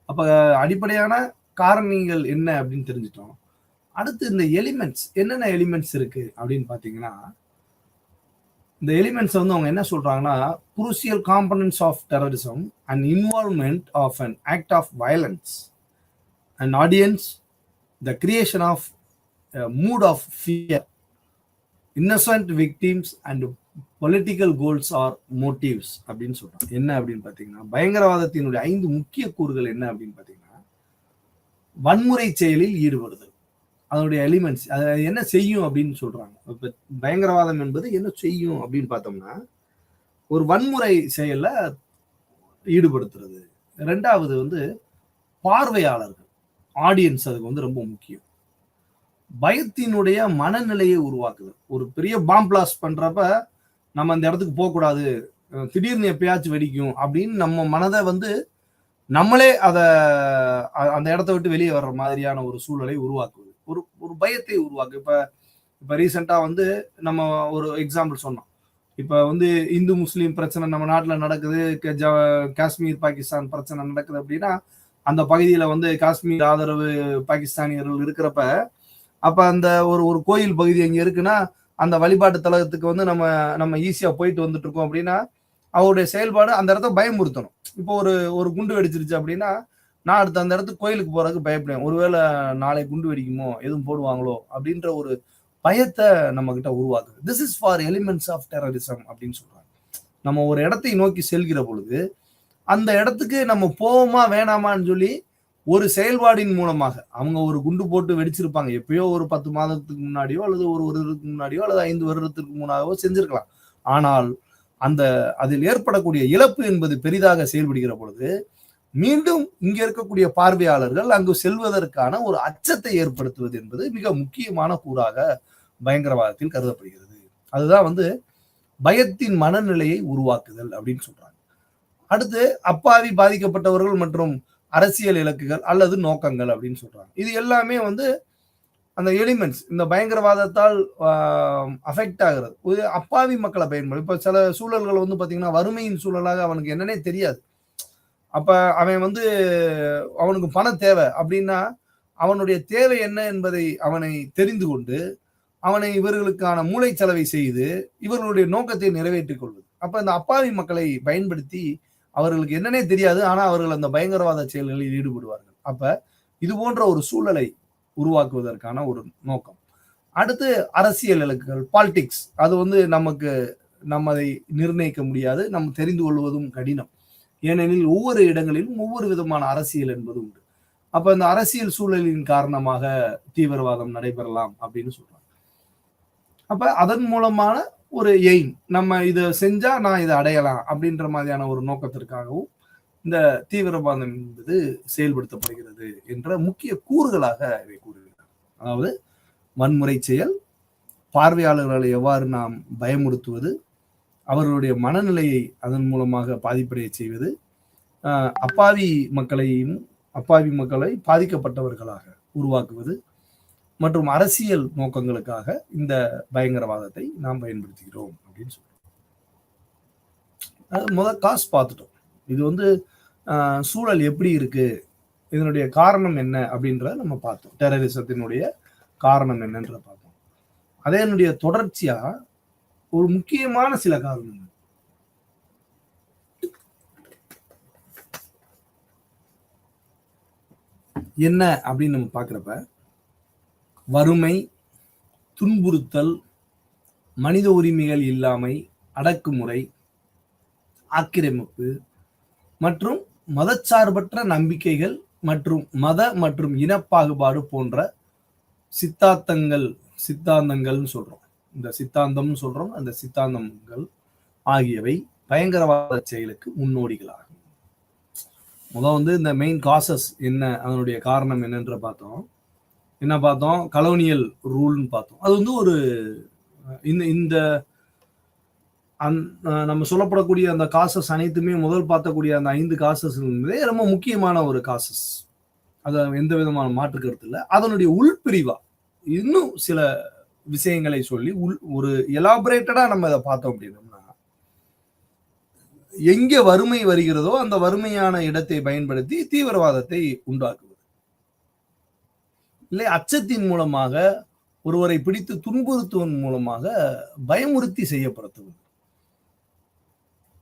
அப்ப அடிப்படையான காரணிகள் என்ன அப்படின்னு தெரிஞ்சிட்டோம். அடுத்து இந்த எலிமெண்ட்ஸ், என்னென்ன எலிமெண்ட்ஸ் இருக்கு அப்படின்னு பாத்தீங்கன்னா, இந்த எலிமெண்ட்ஸ் அவங்க என்ன சொல்றாங்கன்னா, crucial components of terrorism and involvement of an act of violence, an audience, the creation of a mood of fear, innocent victims and political goals or motives அப்படின்னு சொல்றாங்க. என்ன அப்படின்னு பாத்தீங்கன்னா, பயங்கரவாதத்தினுடைய 5 முக்கிய கூறுகள் என்ன அப்படின்னு பாத்தீங்கன்னா, வன்முறை செயலில் ஈடுபடுதல், அதனுடைய எலிமெண்ட்ஸ், அது என்ன செய்யும் அப்படின்னு சொல்றாங்க. இப்ப பயங்கரவாதம் என்பது என்ன செய்யும் அப்படின்னு பார்த்தோம்னா, ஒரு வன்முறை செயல்ல ஈடுபடுத்துறது. ரெண்டாவது பார்வையாளர்கள், ஆடியன்ஸ், அதுக்கு ரொம்ப முக்கியம். பயத்தினுடைய மனநிலையை உருவாக்குது. ஒரு பெரிய பாம் பிளாஸ்ட் பண்றப்ப நம்ம அந்த இடத்துக்கு போகக்கூடாது, திடீர்னு எப்பயாச்சும் வெடிக்கும் அப்படின்னு நம்ம மனதை நம்மளே அந்த இடத்த விட்டு வெளியே வர்ற மாதிரியான ஒரு சூழலை உருவாக்குவது, ஒரு பயத்தை உருவாக்கு. இப்ப ரீசெண்டா நம்ம ஒரு எக்ஸாம்பிள் சொன்னோம். இப்ப இந்து முஸ்லீம் பிரச்சனை நம்ம நாட்டுல நடக்குது, காஷ்மீர் பாகிஸ்தான் பிரச்சனை நடக்குது அப்படின்னா, அந்த பகுதியில காஷ்மீர் ஆதரவு பாகிஸ்தானியர்கள் இருக்கிறப்ப, அப்ப அந்த ஒரு கோயில் பகுதி அங்க இருக்குன்னா, அந்த வழிபாட்டு தலத்துக்கு நம்ம ஈஸியா போயிட்டு வந்துட்டு இருக்கோம் அப்படின்னா, அவருடைய செயல்பாடு அந்த இடத்த பயமுறுத்தணும். இப்போ ஒரு குண்டு வெடிச்சிருச்சு அப்படின்னா, நான் அடுத்து அந்த இடத்துக்கு கோயிலுக்கு போறதுக்கு பயப்படுவேன். ஒருவேளை நாளை குண்டு வெடிக்குமோ, எதுவும் போடுவாங்களோ அப்படின்ற ஒரு பயத்தை நம்ம கிட்ட உருவாக்குது. This is four elements of terrorism அப்படின்னு சொல்றாங்க. நம்ம ஒரு இடத்தை நோக்கி செல்கிற பொழுது அந்த இடத்துக்கு நம்ம போவோமா வேணாமான்னு சொல்லி ஒரு செயல்பாடின் மூலமாக, அவங்க ஒரு குண்டு போட்டு வெடிச்சிருப்பாங்க எப்பயோ ஒரு 10 மாதத்துக்கு முன்னாடியோ, அல்லது ஒரு வருடத்துக்கு முன்னாடியோ, அல்லது 5 வருடத்துக்கு முன்னாடியோ செஞ்சிருக்கலாம். ஆனால் அதில் ஏற்படக்கூடிய இழப்பு என்பது பெரிதாக செயல்படுகிற பொழுது, மீண்டும் இங்க இருக்கக்கூடிய பார்வையாளர்கள் அங்கு செல்வதற்கான ஒரு அச்சத்தை ஏற்படுத்துவது என்பது மிக முக்கியமான கூறாக பயங்கரவாதத்தில் கருதப்படுகிறது. அதுதான் பயத்தின் மனநிலையை உருவாக்குதல் அப்படின்னு சொல்றாங்க. அடுத்து அப்பாவி பாதிக்கப்பட்டவர்கள் மற்றும் அரசியல் இலக்குகள் அல்லது நோக்கங்கள் அப்படின்னு சொல்றாங்க. இது எல்லாமே அந்த எலிமெண்ட்ஸ் இந்த பயங்கரவாதத்தால் அஃபெக்ட் ஆகிறது. அப்பாவி மக்களை பயன்படும். இப்ப சில சூழல்கள் பாத்தீங்கன்னா, வறுமையின் சூழலாக அவனுக்கு என்னன்னே தெரியாது. அப்ப அவன் அவனுக்கு பணம் தேவை அப்படின்னா, அவனுடைய தேவை என்ன என்பதை அவனை தெரிந்து கொண்டு, அவனை இவர்களுக்கான மூளை செலவை செய்து இவர்களுடைய நோக்கத்தை நிறைவேற்றிக் கொள்வது. அப்ப இந்த அப்பாவி மக்களை பயன்படுத்தி, அவர்களுக்கு என்னன்னே தெரியாது, ஆனா அவர்கள் அந்த பயங்கரவாத செயல்களில் ஈடுபடுவார்கள். அப்ப இது போன்ற ஒரு சூழலை உருவாக்குவதற்கான ஒரு நோக்கம். அடுத்து அரசியல் இலக்குகள், பாலிடிக்ஸ். அது நம்ம அதை நிர்ணயிக்க முடியாது, நம்ம தெரிந்து கொள்வதும் கடினம். ஏனெனில் ஒவ்வொரு இடங்களிலும் ஒவ்வொரு விதமான அரசியல் என்பது உண்டு. அப்ப இந்த அரசியல் சூழலின் காரணமாக தீவிரவாதம் நடைபெறலாம் அப்படின்னு சொல்றாங்க. அப்ப அதன் மூலமான ஒரு எய்ம், நம்ம இதை செஞ்சா நான் இதை அடையலாம் அப்படின்ற மாதிரியான ஒரு நோக்கத்திற்காகவும் இந்த தீவிரவாதம் என்பது செயல்படுத்தப்படுகிறது என்ற முக்கிய கூறுகளாக இவை கூறுகிறார். அதாவது வன்முறை செயல், பார்வையாளர்களை எவ்வாறு நாம் பயமுறுத்துவது, அவர்களுடைய மனநிலையை அதன் மூலமாக பாதிப்படைய செய்வது, அப்பாவி மக்களை பாதிக்கப்பட்டவர்களாக உருவாக்குவது, மற்றும் அரசியல் நோக்கங்களுக்காக இந்த பயங்கரவாதத்தை நாம் பயன்படுத்துகிறோம் அப்படின்னு சொல்றோம். காசு பார்த்துட்டோம். இது சூழல் எப்படி இருக்கு, இதனுடைய காரணம் என்ன அப்படின்றத நம்ம பார்த்தோம். டெரரிசத்தினுடைய காரணம் என்னன்ற பார்த்தோம். அதனுடைய தொடர்ச்சியா ஒரு முக்கியமான சில காரணங்கள் என்ன அப்படின்னு நம்ம பார்க்கிறப்ப, வறுமை, துன்புறுத்தல், மனித உரிமைகள் இல்லாமை, அடக்குமுறை, ஆக்கிரமிப்பு மற்றும் மதச்சார்பற்ற நம்பிக்கைகள் மற்றும் மத மற்றும் இனப்பாகுபாடு போன்ற சித்தாந்தங்கள்னு சொல்றோம். இந்த சித்தாந்தம்னு சொல்றோம். அந்த சித்தாந்தங்கள் ஆகியவை பயங்கரவாத செயலுக்கு முன்னோடிகளாகும். இந்த மெயின் காசஸ் என்ன, அதனுடைய காரணம் என்னன்ற பார்த்தோம். என்ன பார்த்தோம், கலோனியல் ரூல்னு பார்த்தோம். அது வந்து ஒரு இந்த இந்த நம்ம சொல்லப்படக்கூடிய அந்த காசஸ் அனைத்துமே முதல் பார்த்தக்கூடிய அந்த 5 காசஸ் ரொம்ப முக்கியமான ஒரு காசஸ். அது எந்த விதமான மாற்று கருத்து இல்ல. அதனுடைய உள்பிரிவா இன்னும் சில விஷயங்களை சொல்லி ஒரு எலாபரேட்டடா நம்ம இதை பார்த்தோம் அப்படின்னோம்னா, எங்க வறுமை வருகிறதோ அந்த வறுமையான இடத்தை பயன்படுத்தி தீவிரவாதத்தை உண்டாக்குவது, இல்லை அச்சத்தின் மூலமாக ஒருவரை பிடித்து துன்புறுத்துவதன் மூலமாக பயமுறுத்தி செய்யப்படுத்துவது,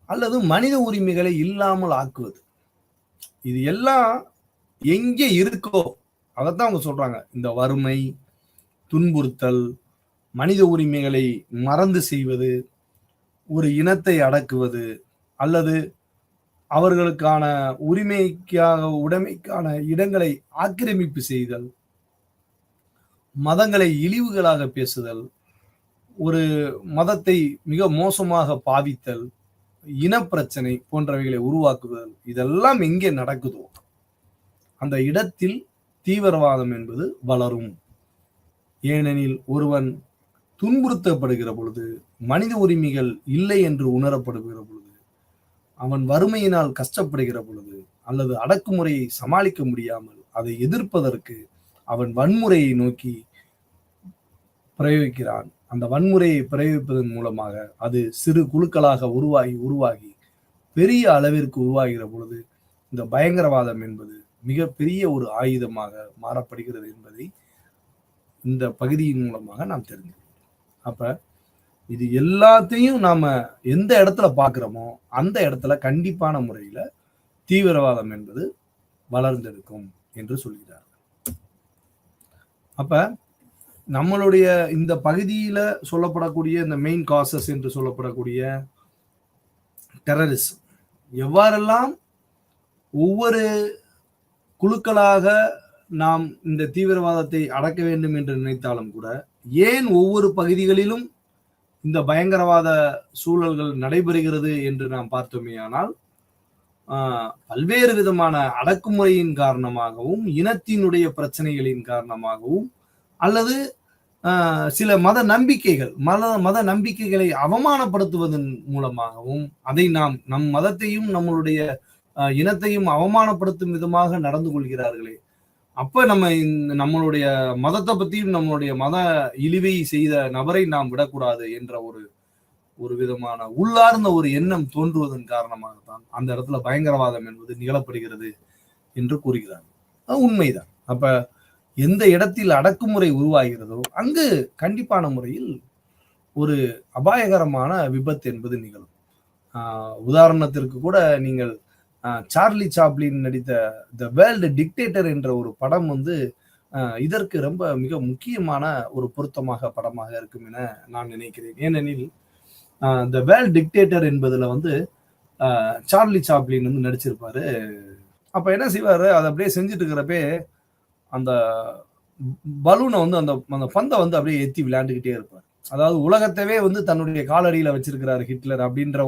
அல்லது மனித உரிமைகளை இல்லாமல் ஆக்குவது. இது எல்லாம் எங்க இருக்கோ அதைத்தான் அவங்க சொல்றாங்க. இந்த வறுமை, துன்புறுத்தல், மனித உரிமைகளை மறந்து செய்வது, ஒரு இனத்தை அடக்குவது, அல்லது அவர்களுக்கான உடைமைக்கான இடங்களை ஆக்கிரமிப்பு செய்தல், மதங்களை இழிவுகளாக பேசுதல், ஒரு மதத்தை மிக மோசமாக பாவித்தல், இனப்பிரச்சனை போன்றவைகளை உருவாக்குதல், இதெல்லாம் எங்கே நடக்குதோ அந்த இடத்தில் தீவிரவாதம் என்பது வளரும். ஏனெனில் ஒருவன் துன்புறுத்தப்படுகிற பொழுது, மனித உரிமைகள் இல்லை என்று உணரப்படுகிற பொழுது, அவன் வறுமையினால் கஷ்டப்படுகிற பொழுது, அல்லது அடக்குமுறையை சமாளிக்க முடியாமல் அதை எதிர்ப்பதற்கு அவன் வன்முறையை நோக்கி பிரயோகிக்கிறான். அந்த வன்முறையை பிரயோகிப்பதன் மூலமாக அது சிறு குழுக்களாக உருவாகி பெரிய அளவிற்கு உருவாகிற பொழுது இந்த பயங்கரவாதம் என்பது மிகப்பெரிய ஒரு ஆயுதமாக மாறப்படுகிறது என்பதை இந்த பகுதியின் மூலமாக நாம் தெரிஞ்சுக்கிறோம். அப்ப இது எல்லாத்தையும் நாம எந்த இடத்துல பார்க்கிறோமோ அந்த இடத்துல கண்டிப்பான முறையில தீவிரவாதம் என்பது வளர்ந்தெடுக்கும் என்று சொல்கிறார். அப்ப நம்மளுடைய இந்த பகுதியில சொல்லப்படக்கூடிய இந்த மெயின் காசஸ் என்று சொல்லப்படக்கூடிய டெரரிசம் எவ்வாறெல்லாம் ஒவ்வொரு குழுக்களாக நாம் இந்த தீவிரவாதத்தை அடக்க வேண்டும் என்று நினைத்தாலும் கூட, ஏன் ஒவ்வொரு பகுதிகளிலும் இந்த பயங்கரவாத சூழல்கள் நடைபெறுகிறது என்று நாம் பார்த்தோமேயானால், பல்வேறு விதமான அடக்குமுறையின் காரணமாகவும், இனத்தினுடைய பிரச்சனைகளின் காரணமாகவும், அல்லது சில மத நம்பிக்கைகளை அவமானப்படுத்துவதன் மூலமாகவும், அதை நம் மதத்தையும் நம்மளுடைய இனத்தையும் அவமானப்படுத்தும் விதமாக நடந்து கொள்கிறார்களே. அப்ப நம்மளுடைய மதத்தை பத்தியும் நம்மளுடைய மத இழிவை செய்த நபரை நாம் விடக்கூடாது என்ற ஒரு விதமான உள்ளார்ந்த ஒரு எண்ணம் தோன்றுவதன் காரணமாகத்தான் அந்த இடத்துல பயங்கரவாதம் என்பது நிகழப்படுகிறது என்று கூறுகிறார்கள். அது உண்மைதான். அப்ப எந்த இடத்தில் அடக்குமுறை உருவாகிறதோ அங்கு கண்டிப்பான முறையில் ஒரு அபாயகரமான விபத்து என்பது நிகழும். உதாரணத்திற்கு கூட நீங்கள் சார்லி சாப்ளின் நடித்த த வேர்ல்டு டிக்டேட்டர் என்ற ஒரு படம் இதற்கு ரொம்ப மிக முக்கியமான ஒரு பொருத்தமாக படமாக இருக்கும் என நான் நினைக்கிறேன். ஏனெனில் த வேர்ல்டு டிக்டேட்டர் என்பதுல சார்லி சாப்ளின் நடிச்சிருப்பாரு. அப்ப என்ன செய்வாரு, அதை அப்படியே செஞ்சுட்டு இருக்கிறப்பே அந்த பலூனை அந்த பந்தை அப்படியே ஏற்றி விளையாண்டுக்கிட்டே இருப்பார். அதாவது உலகத்தவே தன்னுடைய காலடியில வச்சிருக்கிறாரு ஹிட்லர் அப்படின்ற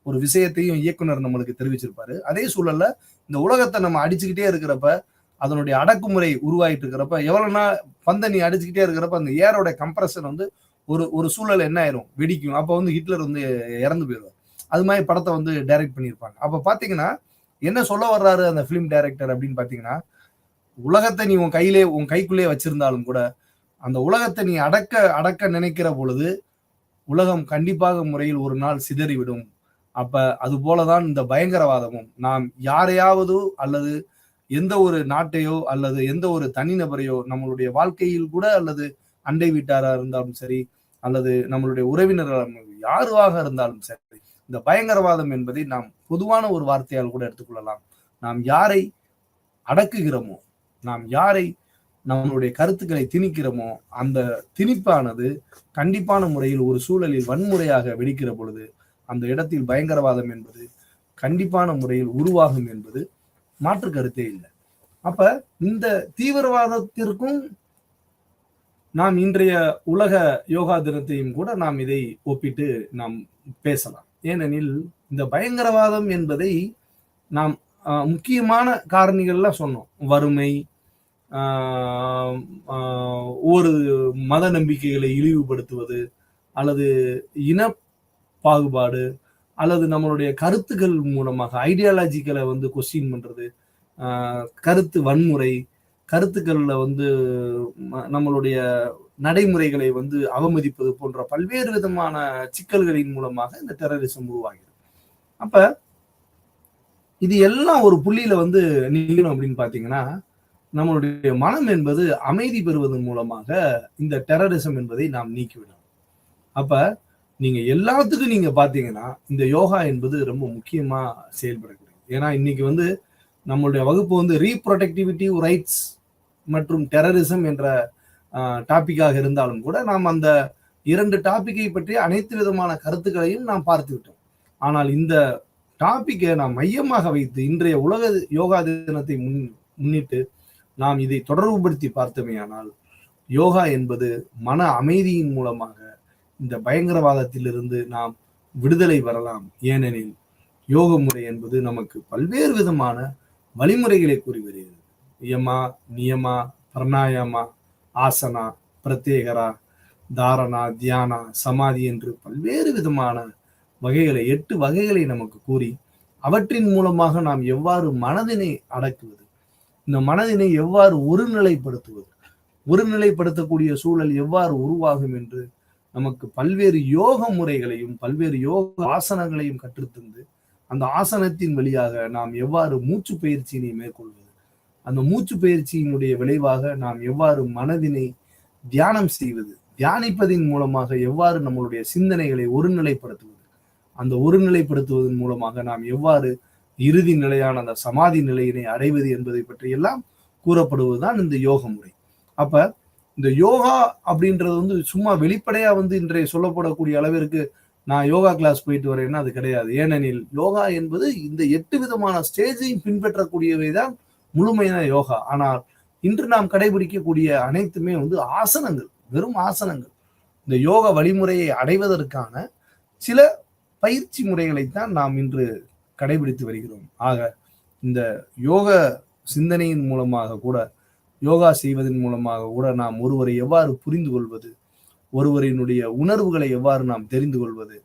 ஒரு விஷயத்தையும் இயக்குனர் நம்மளுக்கு தெரிவிச்சிருப்பாரு. அதே சூழல்ல இந்த உலகத்தை நம்ம அடிச்சுக்கிட்டே இருக்கிறப்ப, அதனுடைய அடக்குமுறை உருவாயிட்டு இருக்கிறப்ப, எவ்வளவுனா பந்தை நீ அடிச்சுக்கிட்டே இருக்கிறப்ப அந்த ஏரோட கம்ப்ரஷன் ஒரு சூழல் என்ன ஆயிரும், வெடிக்கும். அப்ப ஹிட்லர் இறந்து போயிடுவார். அது மாதிரி படத்தை டைரக்ட் பண்ணியிருப்பாங்க. அப்ப பாத்தீங்கன்னா என்ன சொல்ல வர்றாரு அந்த பிலிம் டைரக்டர் அப்படின்னு பாத்தீங்கன்னா, உலகத்தை நீ உன் கைக்குள்ளே வச்சிருந்தாலும் கூட அந்த உலகத்தை நீ அடக்க நினைக்கிற பொழுது உலகம் கண்டிப்பாக முறையில் ஒரு நாள் சிதறிவிடும். அப்ப அது போலதான் இந்த பயங்கரவாதமும். நாம் யாரையாவது அல்லது எந்த ஒரு நாட்டையோ அல்லது எந்த ஒரு தனிநபரையோ நம்மளுடைய வாழ்க்கையில் கூட, அல்லது அண்டை வீட்டாரா இருந்தாலும் சரி, அல்லது நம்மளுடைய உறவினர்கள் யாருவாக இருந்தாலும் சரி, இந்த பயங்கரவாதம் என்பதை நாம் பொதுவான ஒரு வார்த்தையால் கூட எடுத்துக்கொள்ளலாம். நாம் யாரை அடக்குகிறோமோ, நாம் யாரை நம்மளுடைய கருத்துக்களை திணிக்கிறோமோ, அந்த திணிப்பானது கண்டிப்பான முறையில் ஒரு சூழலில் வன்முறையாக வெடிக்கிற பொழுது அந்த இடத்தில் பயங்கரவாதம் என்பது கண்டிப்பான முறையில் உருவாகும் என்பது மாற்று கருத்தே இல்லை. அப்ப இந்த தீவிரவாதத்திற்கும் நாம் இன்றைய உலக யோகா தினத்தையும் கூட நாம் இதை ஒப்பிட்டு நாம் பேசலாம். ஏனெனில் இந்த பயங்கரவாதம் என்பதை நாம் முக்கியமான காரணிகள்லாம் சொன்னோம். வறுமை, ஒவ்வொரு மத நம்பிக்கைகளை இழிவுபடுத்துவது, அல்லது இன பாகுபாடு, அல்லது நம்மளுடைய கருத்துக்கள் மூலமாக ஐடியாலஜிக்களை கொஸ்டின் பண்றது, கருத்து வன்முறை, கருத்துக்கள்ல நம்மளுடைய நடைமுறைகளை அவமதிப்பது போன்ற பல்வேறு விதமான சிக்கல்களின் மூலமாக இந்த டெரரிசம் உருவாகிறது. அப்ப இது எல்லாம் ஒரு புள்ளியில நீங்களும் அப்படின்னு பாத்தீங்கன்னா, நம்மளுடைய மனம் என்பது அமைதி பெறுவதன் மூலமாக இந்த டெரரிசம் என்பதை நாம் நீக்கிவிடலாம். அப்ப நீங்க எல்லாத்துக்கும் நீங்க பாத்தீங்கன்னா இந்த யோகா என்பது ரொம்ப முக்கியமா செயல்படக்கூடியது. ஏன்னா இன்னைக்கு நம்மளுடைய வகுப்பு ரீப்ரொடக்டிவிட்டி ரைட்ஸ் மற்றும் டெரரிசம் என்ற டாபிக்காக இருந்தாலும் கூட நாம் அந்த 2 டாபிக்கை பற்றி அனைத்து விதமான கருத்துக்களையும் நாம் பார்த்து விட்டோம். ஆனால் இந்த டாபிக்கை நாம் மையமாக வைத்து இன்றைய உலக யோகா தினத்தை முன்னிட்டு நாம் இதை தொடர்புபடுத்தி பார்த்தோமேயானால், யோகா என்பது மன அமைதியின் மூலமாக இந்த பயங்கரவாதத்திலிருந்து நாம் விடுதலை பெறலாம். ஏனெனில் யோக முறை என்பது நமக்கு பல்வேறு விதமான வழிமுறைகளை கூறி வருகிறது. யமா, நியமா, பிரணாயாமா, ஆசனா, பிரத்யேகரா, தாரணா, தியானா, சமாதி என்று பல்வேறு விதமான வகைகளை 8 வகைகளை நமக்கு கூறி அவற்றின் மூலமாக நாம் எவ்வாறு மனதினை அடக்குவது, இந்த மனதினை எவ்வாறு ஒருநிலைப்படுத்துவது, ஒருநிலைப்படுத்தக்கூடிய சூழல் எவ்வாறு உருவாகும் என்று நமக்கு பல்வேறு யோக முறைகளையும் பல்வேறு யோக ஆசனங்களையும் கற்றுத்தந்து, அந்த ஆசனத்தின் வழியாக நாம் எவ்வாறு மூச்சு பயிற்சியினை மேற்கொள்வது, அந்த மூச்சு பயிற்சியினுடைய விளைவாக நாம் எவ்வாறு மனதினை தியானம் செய்வது, தியானிப்பதின் மூலமாக எவ்வாறு நம்மளுடைய சிந்தனைகளை ஒருநிலைப்படுத்துவது, அந்த ஒருநிலைப்படுத்துவதன் மூலமாக நாம் எவ்வாறு இறுதி நிலையான அந்த சமாதி நிலையினை அடைவது என்பதை பற்றி எல்லாம் கூறப்படுவதுதான் இந்த யோக முறை. அப்ப இந்த யோகா அப்படின்றது சும்மா வெளிப்படையா இன்றைய சொல்லப்படக்கூடிய அளவிற்கு நான் யோகா கிளாஸ் போயிட்டு வரேன்னா அது கிடையாது. ஏனெனில் யோகா என்பது இந்த 8 விதமான ஸ்டேஜையும் பின்பற்றக்கூடியவைதான் முழுமையான யோகா. ஆனால் இன்று நாம் கடைபிடிக்கக்கூடிய அனைத்துமே ஆசனங்கள், வெறும் ஆசனங்கள். இந்த யோக வழிமுறையை அடைவதற்கான சில பயிற்சி முறைகளைத்தான் நாம் இன்று கடைபிடித்து வருகிறோம். ஆக இந்த யோக சிந்தனையின் மூலமாக கூட, யோகா செய்வதன் மூலமாக கூட நாம் ஒருவரை எவ்வாறு புரிந்து கொள்வது, ஒருவரினுடைய உணர்வுகளை எவ்வாறு நாம் தெரிந்து கொள்வது,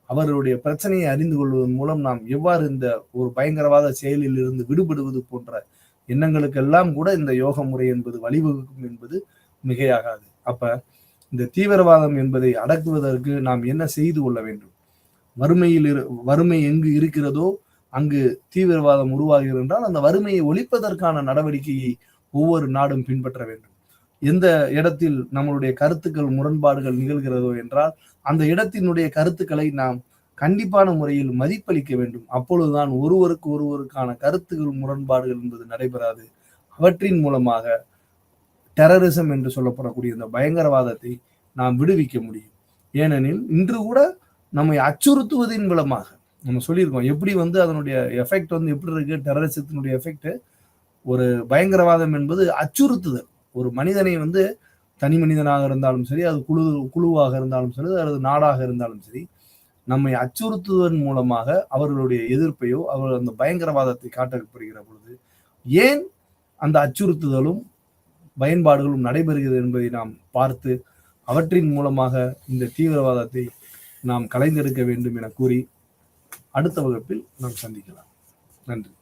அவர்களுடைய பிரச்சனையை அறிந்து கொள்வதன் மூலம் நாம் எவ்வாறு இந்த ஒரு பயங்கரவாத செயலில் இருந்து விடுபடுவது போன்ற எண்ணங்களுக்கெல்லாம் கூட இந்த யோக முறை என்பது வழிவகுக்கும் என்பது மிகையாகாது. அப்ப இந்த தீவிரவாதம் என்பதை அடக்குவதற்கு நாம் என்ன செய்து கொள்ள வேண்டும்? வறுமை எங்கு இருக்கிறதோ அங்கு தீவிரவாதம் உருவாகிறது என்றால் அந்த வறுமையை ஒழிப்பதற்கான நடவடிக்கையை ஒவ்வொரு நாடும் பின்பற்ற வேண்டும். எந்த இடத்தில் நம்மளுடைய கருத்துக்கள் முரண்பாடுகள் நிகழ்கிறதோ என்றால் அந்த இடத்தினுடைய கருத்துக்களை நாம் கண்டிப்பான முறையில் மதிப்பளிக்க வேண்டும். அப்பொழுதுதான் ஒருவருக்கான கருத்துக்கள் முரண்பாடுகள் என்பது நடைபெறாது. அவற்றின் மூலமாக டெரரிசம் என்று சொல்லப்படக்கூடிய இந்த பயங்கரவாதத்தை நாம் விடுவிக்க முடியும். ஏனெனில் இன்று கூட நம்மை அச்சுறுத்துவதின் மூலமாக நம்ம சொல்லியிருக்கோம் எப்படி அதனுடைய எஃபெக்ட் எப்படி இருக்கு. டெரரிசத்தினுடைய எஃபெக்ட், ஒரு பயங்கரவாதம் என்பது அச்சுறுத்துதல். ஒரு மனிதனை தனி மனிதனாக இருந்தாலும் சரி, அது குழுவாக இருந்தாலும் சரி, அல்லது நாடாக இருந்தாலும் சரி, நம்மை அச்சுறுத்துவதன் மூலமாக அவர்களுடைய எதிர்ப்பையோ அவர்கள் அந்த பயங்கரவாதத்தை காட்டப்படுகிற பொழுது ஏன் அந்த அச்சுறுத்துதலும் பயன்பாடுகளும் நடைபெறுகிறது என்பதை நாம் பார்த்து அவற்றின் மூலமாக இந்த தீவிரவாதத்தை நாம் கலைந்தெடுக்க வேண்டும் என கூறி அடுத்த வகுப்பில் நாம் சந்திக்கலாம். நன்றி.